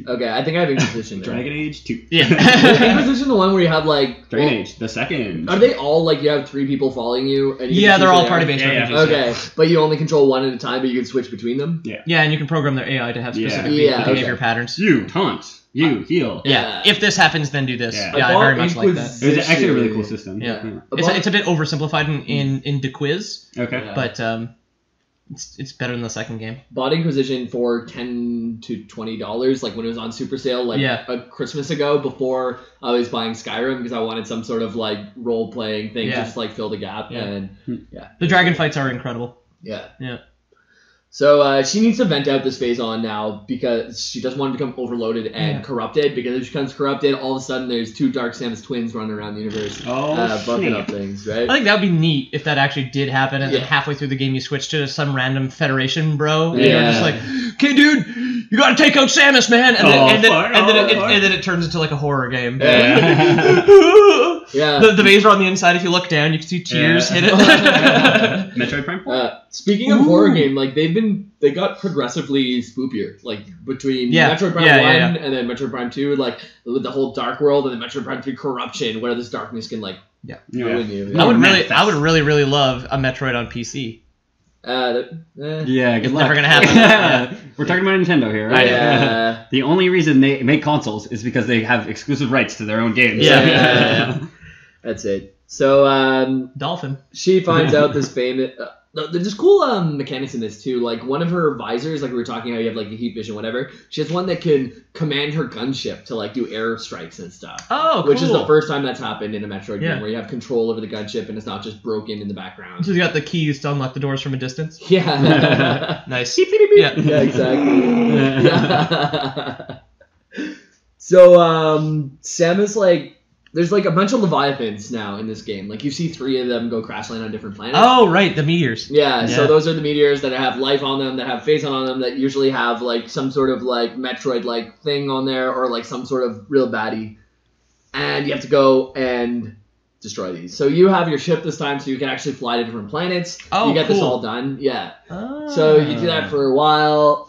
Okay, I think I have Inquisition. Dragon Age 2. Yeah. Is Inquisition the one where you have like Dragon Age, the second. Are they all like you have 3 people following you? And you They're all party-based RPGs. Okay, but you only control one at a time, but you can switch between them. Yeah, and you can program their AI to have specific behavior patterns. You taunt. You heal. Yeah. If this happens, then do this. Yeah. I very much like that. It was actually a really cool system. Yeah. It's a bit oversimplified in the quiz. Okay. But it's better than the second game. Bought Inquisition for $10 to $20, like when it was on super sale, like a Christmas ago, before I was buying Skyrim because I wanted some sort of like role playing thing to just like fill the gap. And the dragon fights are incredible. Yeah. So she needs to vent out this Phazon now because she doesn't want to become overloaded and corrupted, because if she becomes corrupted, all of a sudden there's 2 Dark Samus twins running around the universe bucking up things, right? I think that would be neat if that actually did happen, and then halfway through the game you switch to some random Federation bro, and you're just like, okay dude, you gotta take out Samus, man! And then it turns into like a horror game. Yeah. The maze on the inside, if you look down, you can see tears hit it. Metroid Prime? Speaking of horror game, like they got progressively spookier, like between Metroid Prime 1 and then Metroid Prime 2, like the whole Dark World, and then Metroid Prime 3 Corruption, where this darkness can like ruin you. I would really love a Metroid on PC. It's never gonna happen. We're talking about Nintendo here, right? Yeah. The only reason they make consoles is because they have exclusive rights to their own games. Yeah. That's it. So Dolphin. she finds out this famous There's cool mechanics in this too. Like one of her visors, like we were talking how you have like the heat vision, whatever. She has one that can command her gunship to like do air strikes and stuff. Oh, cool. Which is the first time that's happened in a Metroid game where you have control over the gunship and it's not just broken in the background. So you got the keys to unlock the doors from a distance. Yeah. Nice. Yeah, exactly. Yeah. So Samus like. There's like a bunch of Leviathans now in this game. Like you see 3 of them go crash land on different planets. Oh, right, the meteors. Yeah, so those are the meteors that have life on them, that have Phazon on them, that usually have like some sort of like Metroid-like thing on there, or like some sort of real baddie. And you have to go and destroy these. So you have your ship this time, so you can actually fly to different planets. Oh, you get this cool. all done. Yeah. So you do that for a while.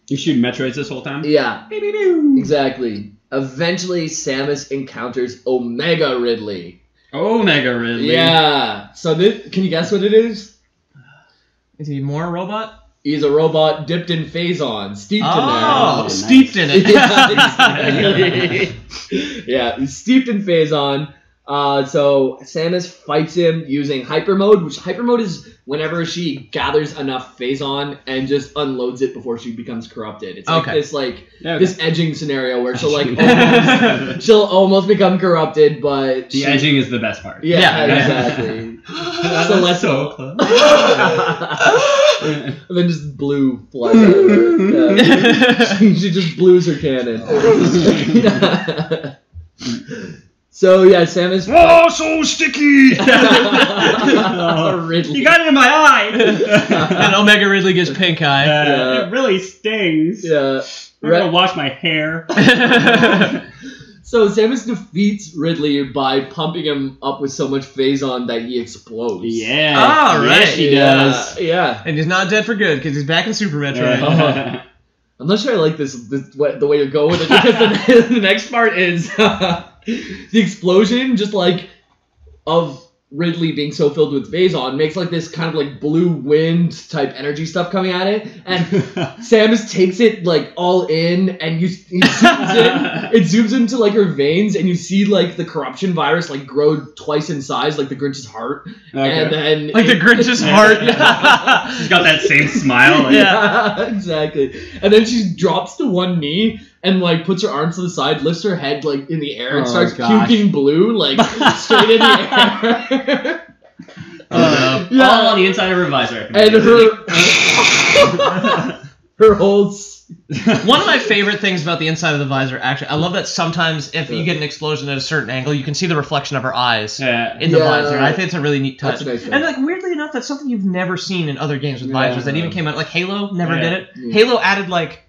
You shoot Metroids this whole time? Yeah. Exactly. Eventually, Samus encounters Omega Ridley. Omega Ridley. Yeah. So can you guess what it is? Is he more a robot? He's a robot dipped in Phazon, steeped in there. Oh, steeped in it. Yeah, exactly. Yeah, he's steeped in Phazon. So Samus fights him using hyper mode, which hyper mode is whenever she gathers enough Phazon and just unloads it before she becomes corrupted. It's like this this edging scenario where she'll like she'll almost become corrupted, but the edging is the best part. Yeah, exactly. So let's so and then just blue flies out of her. Yeah. She just blues her cannon. So yeah, Samus. Oh, so sticky! Ridley. You got it in my eye! And Omega Ridley gets pink eye. It really stings. Yeah. I'm gonna wash my hair. So Samus defeats Ridley by pumping him up with so much Phazon that he explodes. Yeah. Oh, right. Yes, she does. Yeah. And he's not dead for good because he's back in Super Metroid. I'm not sure I like the way you're going with it, because the next part is the explosion, just like of Ridley being so filled with Phazon, makes like this kind of like blue wind type energy stuff coming at it, and Samus takes it like all in, and it zooms into like her veins, and you see like the corruption virus like grow twice in size, like the Grinch's heart, and then like the Grinch's heart. She's got that same smile. Like, yeah, exactly. And then she drops to one knee and like puts her arms to the side, lifts her head like in the air, and starts puking blue like straight in the air. Yeah. All on the inside of her visor. And her whole. One of my favorite things about the inside of the visor, actually, I love that sometimes if you get an explosion at a certain angle, you can see the reflection of her eyes in the visor. I think it's a really neat touch. That's a nice thing. And like weirdly enough, that's something you've never seen in other games with visors that even came out. Like Halo never did it. Halo added like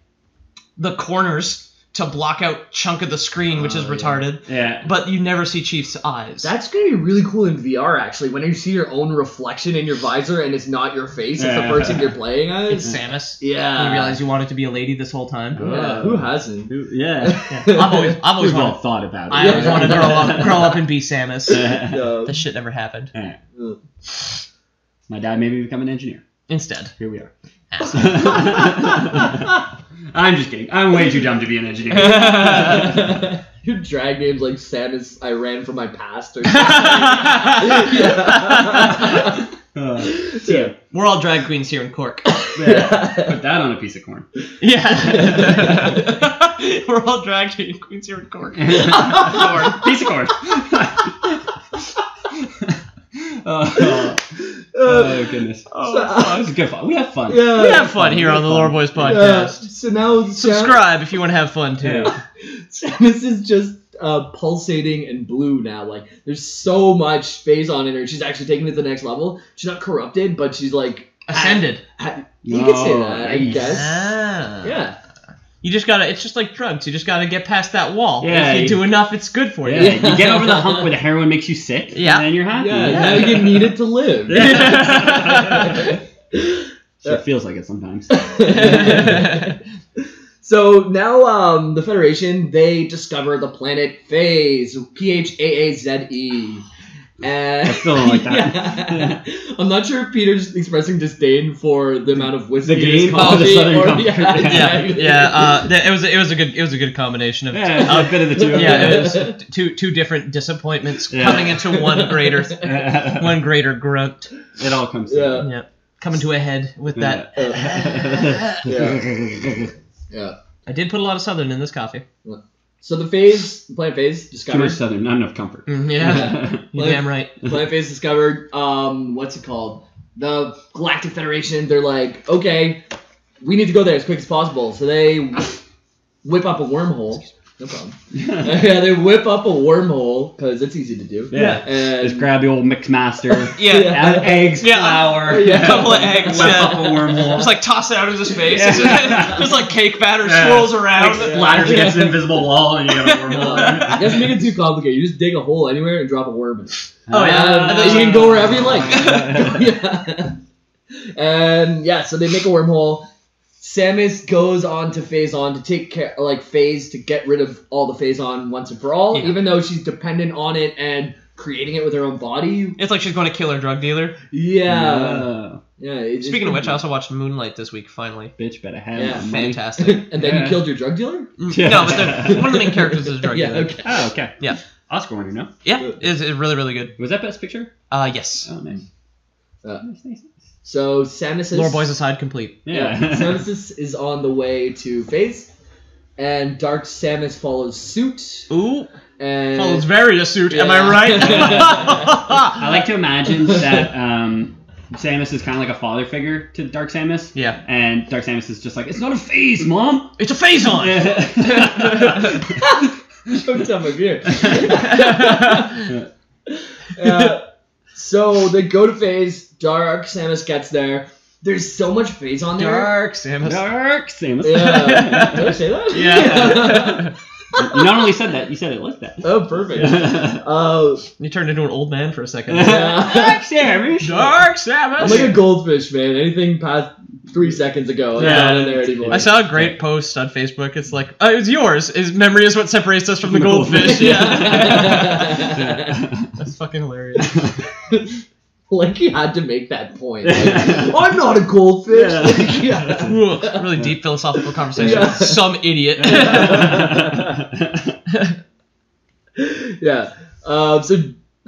the corners to block out chunk of the screen, which is retarded. Yeah. But you never see Chief's eyes. That's going to be really cool in VR, actually, when you see your own reflection in your visor and it's not your face, it's the person you're playing as. It's Samus. Yeah. You realize you wanted to be a lady this whole time. Yeah, who hasn't? I've always We've all wanted, thought about it. I always wanted to grow up and be Samus. No. That shit never happened. My dad made me become an engineer. Instead. Here we are. I'm just kidding. I'm way too dumb to be an engineer. Your drag name's like Samus, I ran from my past or something. Yeah. We're all drag queens here in Cork. Put that on a piece of corn. Yeah. We're all drag queens here in Cork. Corn. Piece of corn. Oh goodness. This is good fun. We have fun. Yeah, we have fun here on the Lore Boys podcast. Yeah. So now subscribe if you want to have fun too. Samus is just pulsating and blue now. Like there's so much Phazon in her. She's actually taking it to the next level. She's not corrupted, but she's like ascended. You could say that, I guess. Yeah. You just gotta, it's just like drugs. You just gotta get past that wall. Yeah, if you do enough, it's good for you. Yeah. You get over the hump where the heroin makes you sick, and then you're happy. Yeah, now you need it to live. It feels like it sometimes. So now the Federation, they discover the planet Phaaze, Phaaze. And I still don't like that. Yeah. I'm not sure if Peter's expressing disdain for the amount of whiskey The in his game? Oh, coffee, the Southern or Comfort. yeah, Yeah, exactly. yeah. It was a good combination of Yeah, a bit of the two. yeah, it was two different disappointments Yeah. coming into one greater grunt. It all comes. Yeah. Yeah, coming to a head with that. Yeah. I did put a lot of southern in this coffee. So the Plant Phase Too discovered. much southern, not enough comfort. Yeah, you're damn right. Plant Phase discovered. What's it called? The Galactic Federation. They're like, okay, we need to go there as quick as possible. So they whip up a wormhole. No problem. Yeah, they whip up a wormhole because it's easy to do. Yeah. And Just grab the old mix master. Yeah. Add eggs, Yeah. flour. Yeah. A couple of eggs. Whip Yeah. up a wormhole. Just like toss it out into space. Yeah. Just like cake batter Yeah. swirls around. Like splatters against an invisible wall and you got a wormhole. You guys make it too complicated. You just dig a hole anywhere and drop a worm in it. Oh, yeah. And then you can go wherever you like. Yeah. And yeah, so they make a wormhole. Samus goes on to Phazon to take care, like Phase, to get rid of all the Phazon once and for all, Yeah. even though she's dependent on it and creating it with her own body. It's like she's going to kill her drug dealer. Yeah. Speaking of which, I also watched Moonlight this week, finally. Bitch better have Yeah. my money. Fantastic. And then Yeah. you killed your drug dealer? Yeah. No, but one of the main characters is a drug Yeah, dealer. okay. Oh, okay. Yeah. Oscar winner, no? Yeah, it's really, really good. Was that Best Picture? Yes. Oh, nice. Nice. So Samus is... Lore Boys aside, complete. Yeah. Samus is on the way to Phase, and Dark Samus follows suit. Ooh. And Follows very astute, am I Yeah. right? I like to imagine that Samus is kind of like a father figure to Dark Samus. Yeah. And Dark Samus is just like, it's not a phase, Mom! It's a Phazon! Don't tell my beer. So they go to Phase. Dark Samus gets there. There's so much Phase on there. Dark Samus. Dark Samus. Yeah. Did I say that? Yeah. You not only said that, you said it like that. Oh, perfect. You turned into an old man for a second. Dark Samus. Dark Samus! I'm like a goldfish, man. Anything past 3 seconds ago, I'm Yeah. not in there anymore. I saw a great post on Facebook. It's like, it's yours. His memory is what separates us from the goldfish. Yeah. That's fucking hilarious. Like he had to make that point. Like, I'm not a goldfish. Yeah. Like, yeah. Ooh, really deep philosophical conversation. Yeah. Some idiot. Yeah. So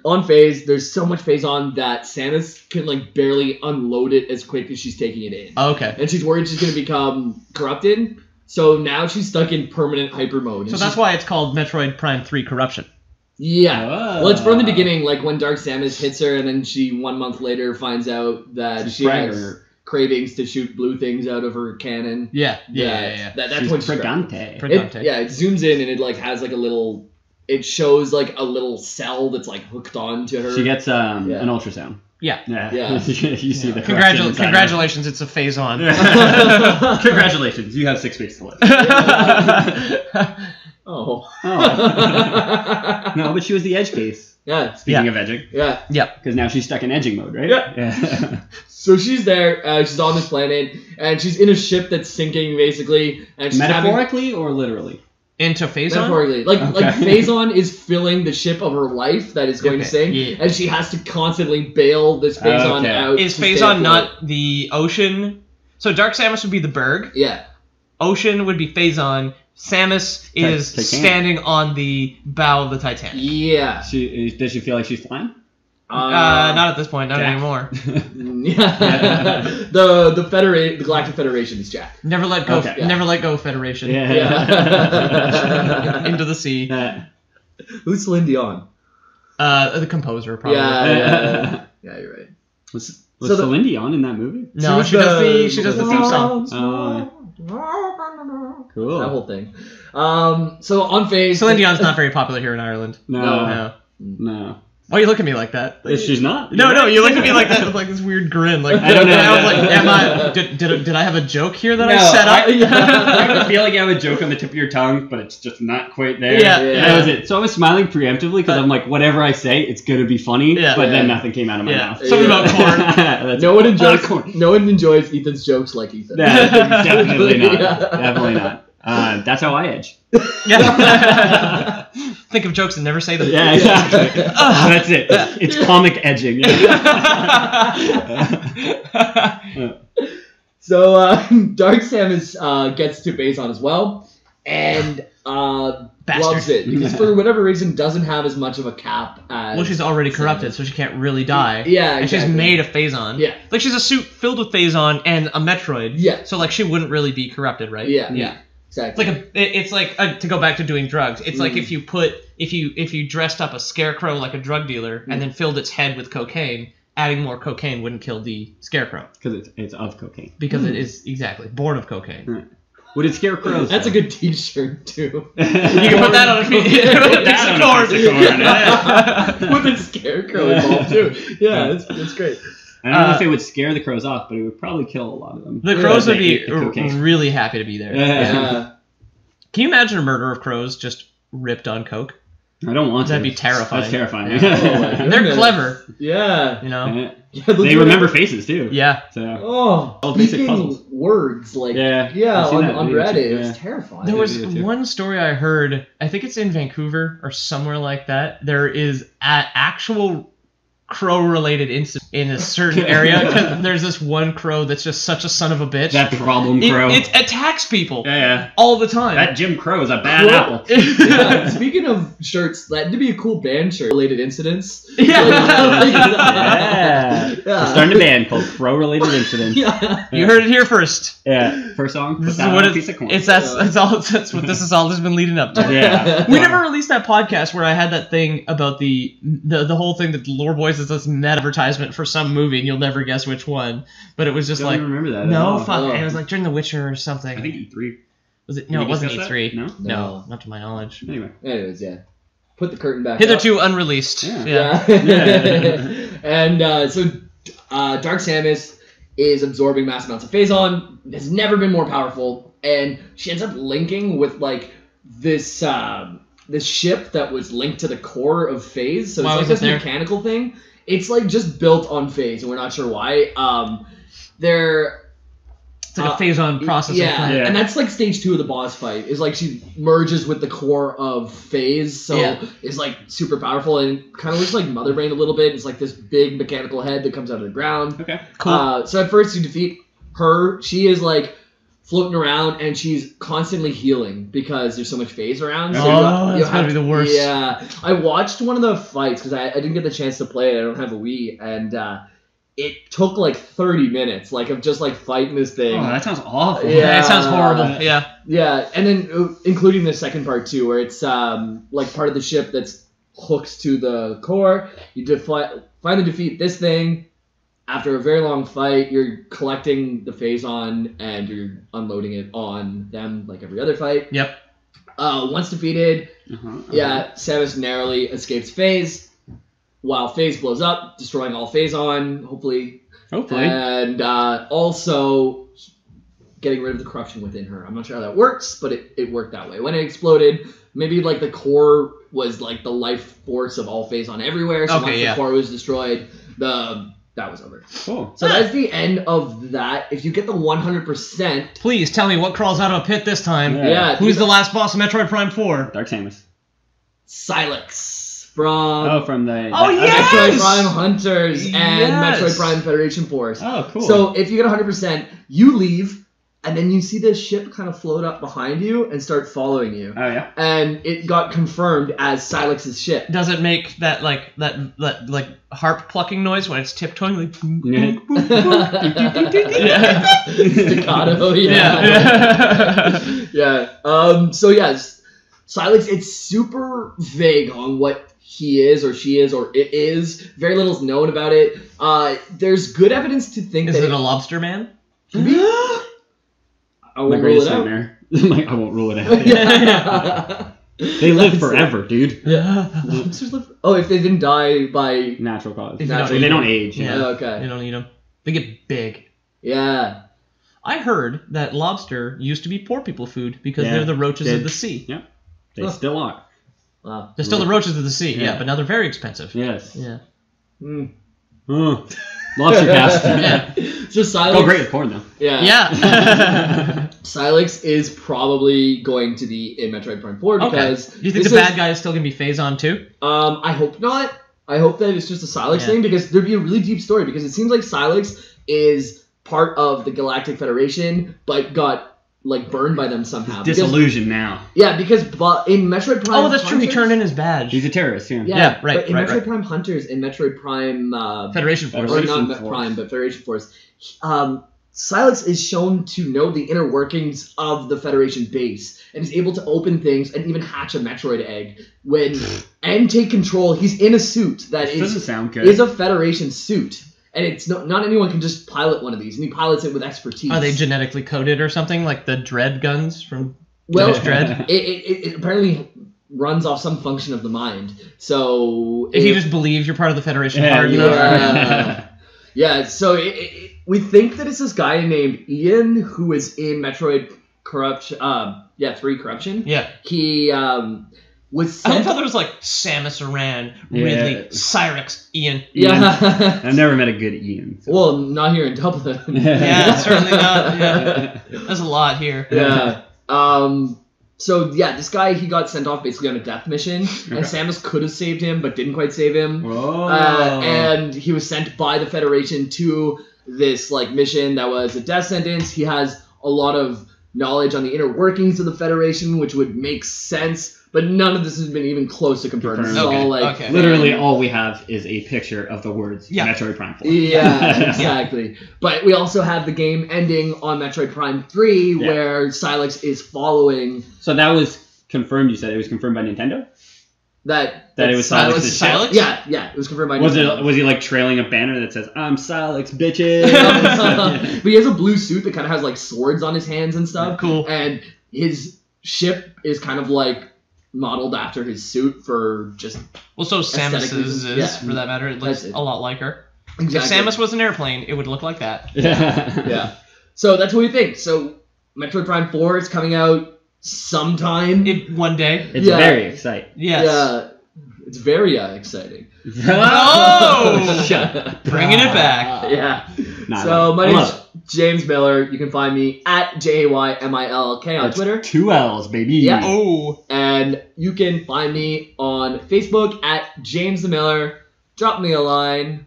on Phase, there's so much Phase on that Samus can like barely unload it as quick as she's taking it in. Okay. And she's worried she's gonna become corrupted. So now she's stuck in permanent hyper mode. So And that's she's- why it's called Metroid Prime 3 Corruption. Yeah. Oh. Well, it's from the beginning, like when Dark Samus hits her, and then she 1 month later finds out that She's she has pregnant. cravings to shoot blue things out of her cannon. Yeah. That's She's when she's Pregante. It zooms in and it like has like a little. It shows like a little cell that's like hooked on to her. She gets Yeah. an ultrasound. Yeah. Yeah. Yeah. You see the corruption inside her. Congratulations, it's a Phazon. Congratulations, you have 6 weeks to live. Oh. Oh. No, but she was the edge case. Yeah. Speaking of edging. Yeah. Because now she's stuck in edging mode, right? Yeah. So she's there. She's on this planet, and she's in a ship that's sinking, basically. And she's Metaphorically or literally? Into Phazon? Metaphorically. Like Phazon is filling the ship of her life that is going to sink, Yeah. and she has to constantly bail this Phazon Okay. out. Is to stay Phazon afloat. not the ocean? So Dark Samus would be the berg. Yeah. Ocean would be Phazon. Samus is Titanic. standing on the bow of the Titanic. Yeah. Does she feel like she's flying? Not at this point, not Jack. anymore. Yeah. the Galactic Federation is Jack. Never let go. Okay. Never let go, Federation. Yeah. Into the sea. Who's Celine Dion? The composer, probably. Yeah, you're right. Was So the- Celine Dion in that movie? No, she does the theme song. Cool. That whole thing. So on Phase, Celine Dion's not very popular here in Ireland. No. No. Why you look at me like that? She's not? No, you look at me like that with like this weird grin. Like I don't know. I was like, am I? Did I have a joke here that I set up? I feel like you have a joke on the tip of your tongue, but it's just not quite there. Yeah. That was it. So I was smiling preemptively because I'm like, whatever I say, it's gonna be funny. Yeah. But then Yeah. nothing came out of my mouth. Something about corn. That's no one enjoys corn. no one enjoys Ethan's jokes like Ethan. Definitely not. Yeah. Definitely not. That's how I edge. Yeah. think of jokes and never say them. Yeah, exactly. That's it. It's comic edging. So Dark Samus gets to Phazon as well, and loves it because for whatever reason doesn't have as much of a cap as. Well, she's already corrupted, so she can't really die. Yeah, and she's made a Phazon. Yeah, like she's a suit filled with Phazon and a Metroid. Yeah, so like she wouldn't really be corrupted, right? Yeah. Exactly. It's like to go back to doing drugs. It's like if you dressed up a scarecrow like a drug dealer and then filled its head with cocaine. Adding more cocaine wouldn't kill the scarecrow because it's of cocaine. Because it is exactly born of cocaine. Right. What did scarecrows? That's a good T-shirt too. You can put that on a piece of corn. With a scarecrow involved too. Yeah, that's great. I don't know if it would scare the crows off, but it would probably kill a lot of them. The crows would be really happy to be there. Yeah. Can you imagine a murder of crows just ripped on coke? I don't want That'd to. be terrifying. That's terrifying. Yeah. They're clever. Yeah. You know? Yeah, they remember faces, too. Yeah. So, speaking puzzles. Words, like, on Reddit, it was terrifying. There was one story I heard, I think it's in Vancouver or somewhere like that. There is an actual crow-related incident in a certain area because there's this one crow that's just such a son of a bitch. That problem crow. It attacks people Yeah. all the time. That Jim Crow is a bad apple. Yeah, speaking of shirts, that'd be a cool band shirt. Related incidents. Yeah. We're starting a band called Crow Related Incidents. Yeah. You heard it here first. Yeah. First song. This is what a piece of corn. That's what this has all been leading up to. Yeah. We never released that podcast where I had that thing about the whole thing that the Lore Boys is this meta advertisement for some movie and you'll never guess which one. But it was just I don't remember that. No, fuck. It was like during The Witcher or something. I think E3. Was it? No, it wasn't E3. No, not to my knowledge. Anyway. Anyways, yeah. Put the curtain back. Hitherto unreleased. Yeah. And so Dark Samus is absorbing mass amounts of Phazon. Has never been more powerful, and she ends up linking with like this ship that was linked to the core of Phaaze. So it's like this mechanical thing. It's like just built on Phaaze, and we're not sure why. It's like a Phazon processing plant. And that's like stage 2 of the boss fight. Is like she merges with the core of Phaaze, so it's like super powerful and kind of looks like Mother Brain a little bit. It's like this big mechanical head that comes out of the ground. Okay, cool. So at first you defeat her. She is like floating around and she's constantly healing because there's so much Phaaze around. So that's gotta be the worst. Yeah, I watched one of the fights because I didn't get the chance to play it. I don't have a Wii, and it took like 30 minutes, like of just like fighting this thing. Oh, that sounds awful. Yeah, it sounds horrible. Yeah. Yeah, and then including the second part too, where it's like part of the ship that's hooked to the core. You finally defeat this thing. After a very long fight, you're collecting the Phazon and you're unloading it on them like every other fight. Yep. Once defeated, Samus narrowly escapes Phaaze, while Phaaze blows up, destroying all Phazon, hopefully. And also getting rid of the corruption within her. I'm not sure how that works, but it worked that way. When it exploded, maybe like the core was like the life force of all Phazon everywhere, so once the core was destroyed, that was over. Cool. So that's the end of that. If you get the 100%... Please tell me what crawls out of a pit this time. Yeah. Who's the last boss of Metroid Prime 4? Dark Samus. Silex from... from the... yes! Metroid Prime Hunters and Metroid Prime Federation Force. Oh, cool. So if you get 100%, you leave... And then you see this ship kind of float up behind you and start following you. Oh yeah. And it got confirmed as Silex's ship. Does it make that like harp plucking noise when it's tiptoeing like staccato? So yes, Silex. It's super vague on what he is or she is or it is. Very little's known about it. There's good evidence to think is that it a lobster man? I won't rule it out. I won't rule it out. They live forever, dude. Yeah. Lobsters live. Oh, if they didn't die by natural cause. They don't age. Yeah. Okay. They don't eat them. They get big. Yeah. I heard that lobster used to be poor people food because they're the roaches of the sea. Yeah. They still are. Wow. They're still the roaches of the sea. Yeah, but now they're very expensive. Yes. Yeah. Lobster cast. Yeah. So Silex. Oh, great with porn though. Yeah. Yeah. Silex is probably going to be in Metroid Prime 4 because. Do you think this the bad guy is still gonna be Phazon too? I hope not. I hope that it's just a Silex thing because there'd be a really deep story because it seems like Silex is part of the Galactic Federation but got like burned by them somehow. Disillusioned now. Yeah, because in Metroid Prime. Oh, that's true. He turned in his badge. He's a terrorist. Yeah. Yeah, right, But in right, Metroid right. Prime Hunters and Metroid Prime Federation Force. or not Federation Met Force. Prime, but Federation Force. Silex is shown to know the inner workings of the Federation base and is able to open things and even hatch a Metroid egg and take control. He's in a suit that Doesn't sound good. is a Federation suit. And it's not anyone can just pilot one of these, and he pilots it with expertise. Are they genetically coded or something like the Dread guns from Well, Judge Dredd? it apparently runs off some function of the mind. So If you just believe you're part of the Federation Yeah, hard you enough. are. Yeah, so we think that it's this guy named Ian who is in Metroid 3 Corruption. Yeah. He was I love sent. how there's like Samus Aran, Yeah. Ridley, Cyrex, Ian. Yeah. I've never met a good Ian. So. Well, not here in Dublin. Yeah, certainly not. Yeah. There's a lot here. Yeah. So yeah, this guy, he got sent off basically on a death mission, and Samus could have saved him, but didn't quite save him. Whoa. And he was sent by the Federation to this like mission that was a death sentence. He has a lot of knowledge on the inner workings of the Federation, which would make sense, but none of this has been even close to confirmed. This is Confirmed. all like Okay. Literally, all we have is a picture of the words Yeah. Metroid Prime 4. Yeah, exactly. But we also have the game ending on Metroid Prime 3, Yeah. where Silex is following So that was confirmed. You said it was confirmed by Nintendo. that. That it was Silex's ship? Silex? Yeah, it was confirmed by. Was Nintendo. he like trailing a banner that says "I'm Silex, bitches"? But he has a blue suit that kind of has like swords on his hands and stuff. Cool. And his ship is kind of like modeled after his suit for just Well, so Aesthetic Samus's reasons. is, Yeah. for that matter. It looks That's it. a lot like her. exactly. If Samus was an airplane, it would look like that. Yeah. So that's what we think. So Metroid Prime 4 is coming out sometime. One day. It's Yeah. very exciting. Yes. Yeah. It's very exciting. Oh! Shut up. Bringing it back. Yeah. Nah, So my I name's love James Miller. You can find me at JAYMILK on That's Twitter. 2 L's, baby. Yeah. Oh. And you can find me on Facebook at James the Miller. Drop me a line.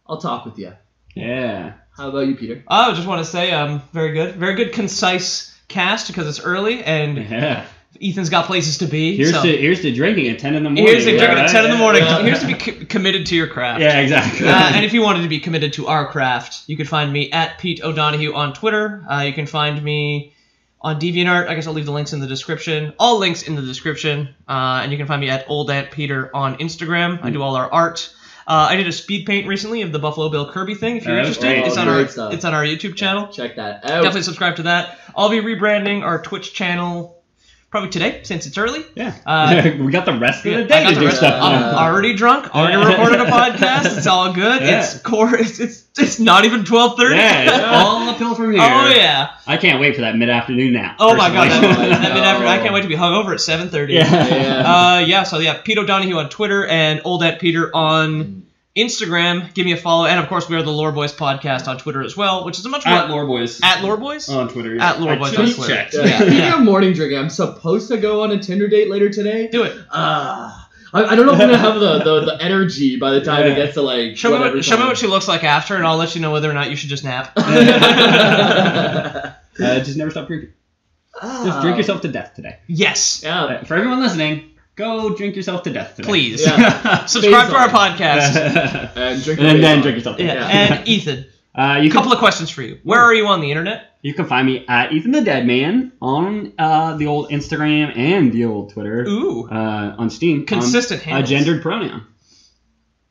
I'll talk with you. Yeah. How about you, Peter? I just want to say, very good, concise cast because it's early and Yeah. Ethan's got places to be. Here's so. to drinking at 10 in the morning. Here's to drinking yeah, at 10 in the morning. yeah. Here's to be committed to your craft. Yeah, exactly. And if you wanted to be committed to our craft, you can find me at Pete O'Donohue on Twitter. You can find me on DeviantArt. I guess I'll leave the links in the description. All links in the description. And you can find me at Old Aunt Peter on Instagram. I do all our art. I did a speed paint recently of the Buffalo Bill Kirby thing. If you're That was interested, great. it's on Great our stuff. it's on our YouTube channel. Check that out. Definitely subscribe to that. I'll be rebranding our Twitch channel probably today since it's early. Yeah. We got the rest of Yeah, the I day got to the do rest- stuff. I'm already drunk. Already recorded a podcast. It's all good. Yeah. It's core. It's not even 12:30. Yeah, it's all uphill from here. Oh yeah. I can't wait for that mid-afternoon nap. Oh my god. personally. That mid-afternoon, I can't wait to be hungover at 7:30. Yeah. So Pete O'Donohue on Twitter and Old at Peter on Instagram. Give me a follow, and of course we are the Lore Boys podcast on Twitter as well, which is a much more At Lore Boys. at Lore Boys. on Twitter. Yeah. At Lore Boys I on just Twitter. checked. Yeah. Yeah. Speaking of morning drinking, I'm supposed to go on a Tinder date later today. Do it. I don't know if I'm gonna have the energy by the time it gets to like. Show me whatever show me time. what she looks like after, and I'll let you know whether or not you should just nap. Just never stop drinking. Just drink yourself to death today. Yes. Yeah. For everyone listening, go drink yourself to death today. Please. Yeah. Subscribe to our Phazon. podcast. And drink. and then Phazon. drink yourself to Yeah. death. And Ethan, You can couple of questions for you. Where are you on the internet? You can find me at Ethan the Dead Man on the old Instagram and the old Twitter. Ooh. On Steam. Consistent on a handles. gendered pronoun.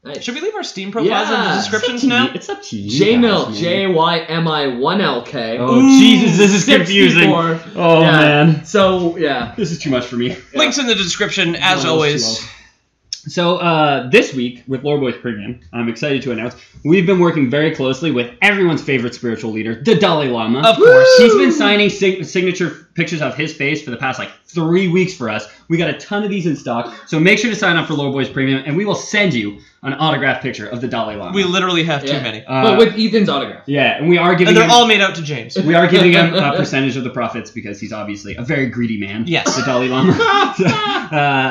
Nice. Should we leave our Steam profiles in the Yeah. descriptions now? It's up to you. JMilk, guys, man. JYMI1LK. Oh, Jesus, this is confusing. 64. Oh, Yeah. man. So yeah. This is too much for me. Links in the description, as Well, always. So this week with Lore Boys Premium, I'm excited to announce we've been working very closely with everyone's favorite spiritual leader, the Dalai Lama. Of course. He's been signing signature pictures of his face for the past 3 weeks for us. We got a ton of these in stock, so make sure to sign up for Lore Boys Premium, and we will send you an autographed picture of the Dalai Lama. We literally have too Yeah. many. But with Ethan's autograph. Yeah, and we are giving And they're him, all made out to James. we are giving him a percentage of the profits because he's obviously a very greedy man. Yes. The Dalai Lama.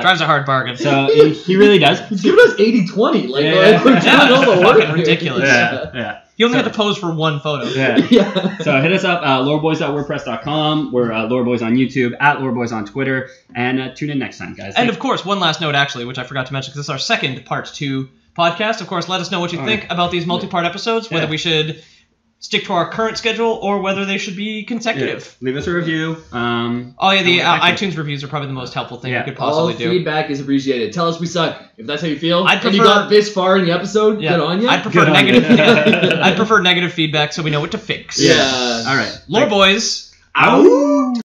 Drives a hard bargain. So he really does. He's giving us 80-20. Like, Yeah. we're doing all the work. Fucking ridiculous. Yeah. You only had to pose for one photo. Yeah. Yeah. So hit us up, loreboys.wordpress.com. We're loreboys on YouTube, @loreboys on Twitter, and tune in next time, guys. And of course, one last note actually, which I forgot to mention because this is our second part 2 podcast. Of course, let us know what you think about these multi-part episodes, whether we should stick to our current schedule or whether they should be consecutive. Leave us a review. Oh yeah, the iTunes reviews are probably the most helpful thing we could All possibly do. feedback is appreciated. Tell us we suck. If that's how you feel, I'd and you prefer- got this far in the episode, Yeah. good on you. I'd prefer Good on you. negative. I'd prefer negative feedback so we know what to fix. Yeah. All right. Lore boys. Ow!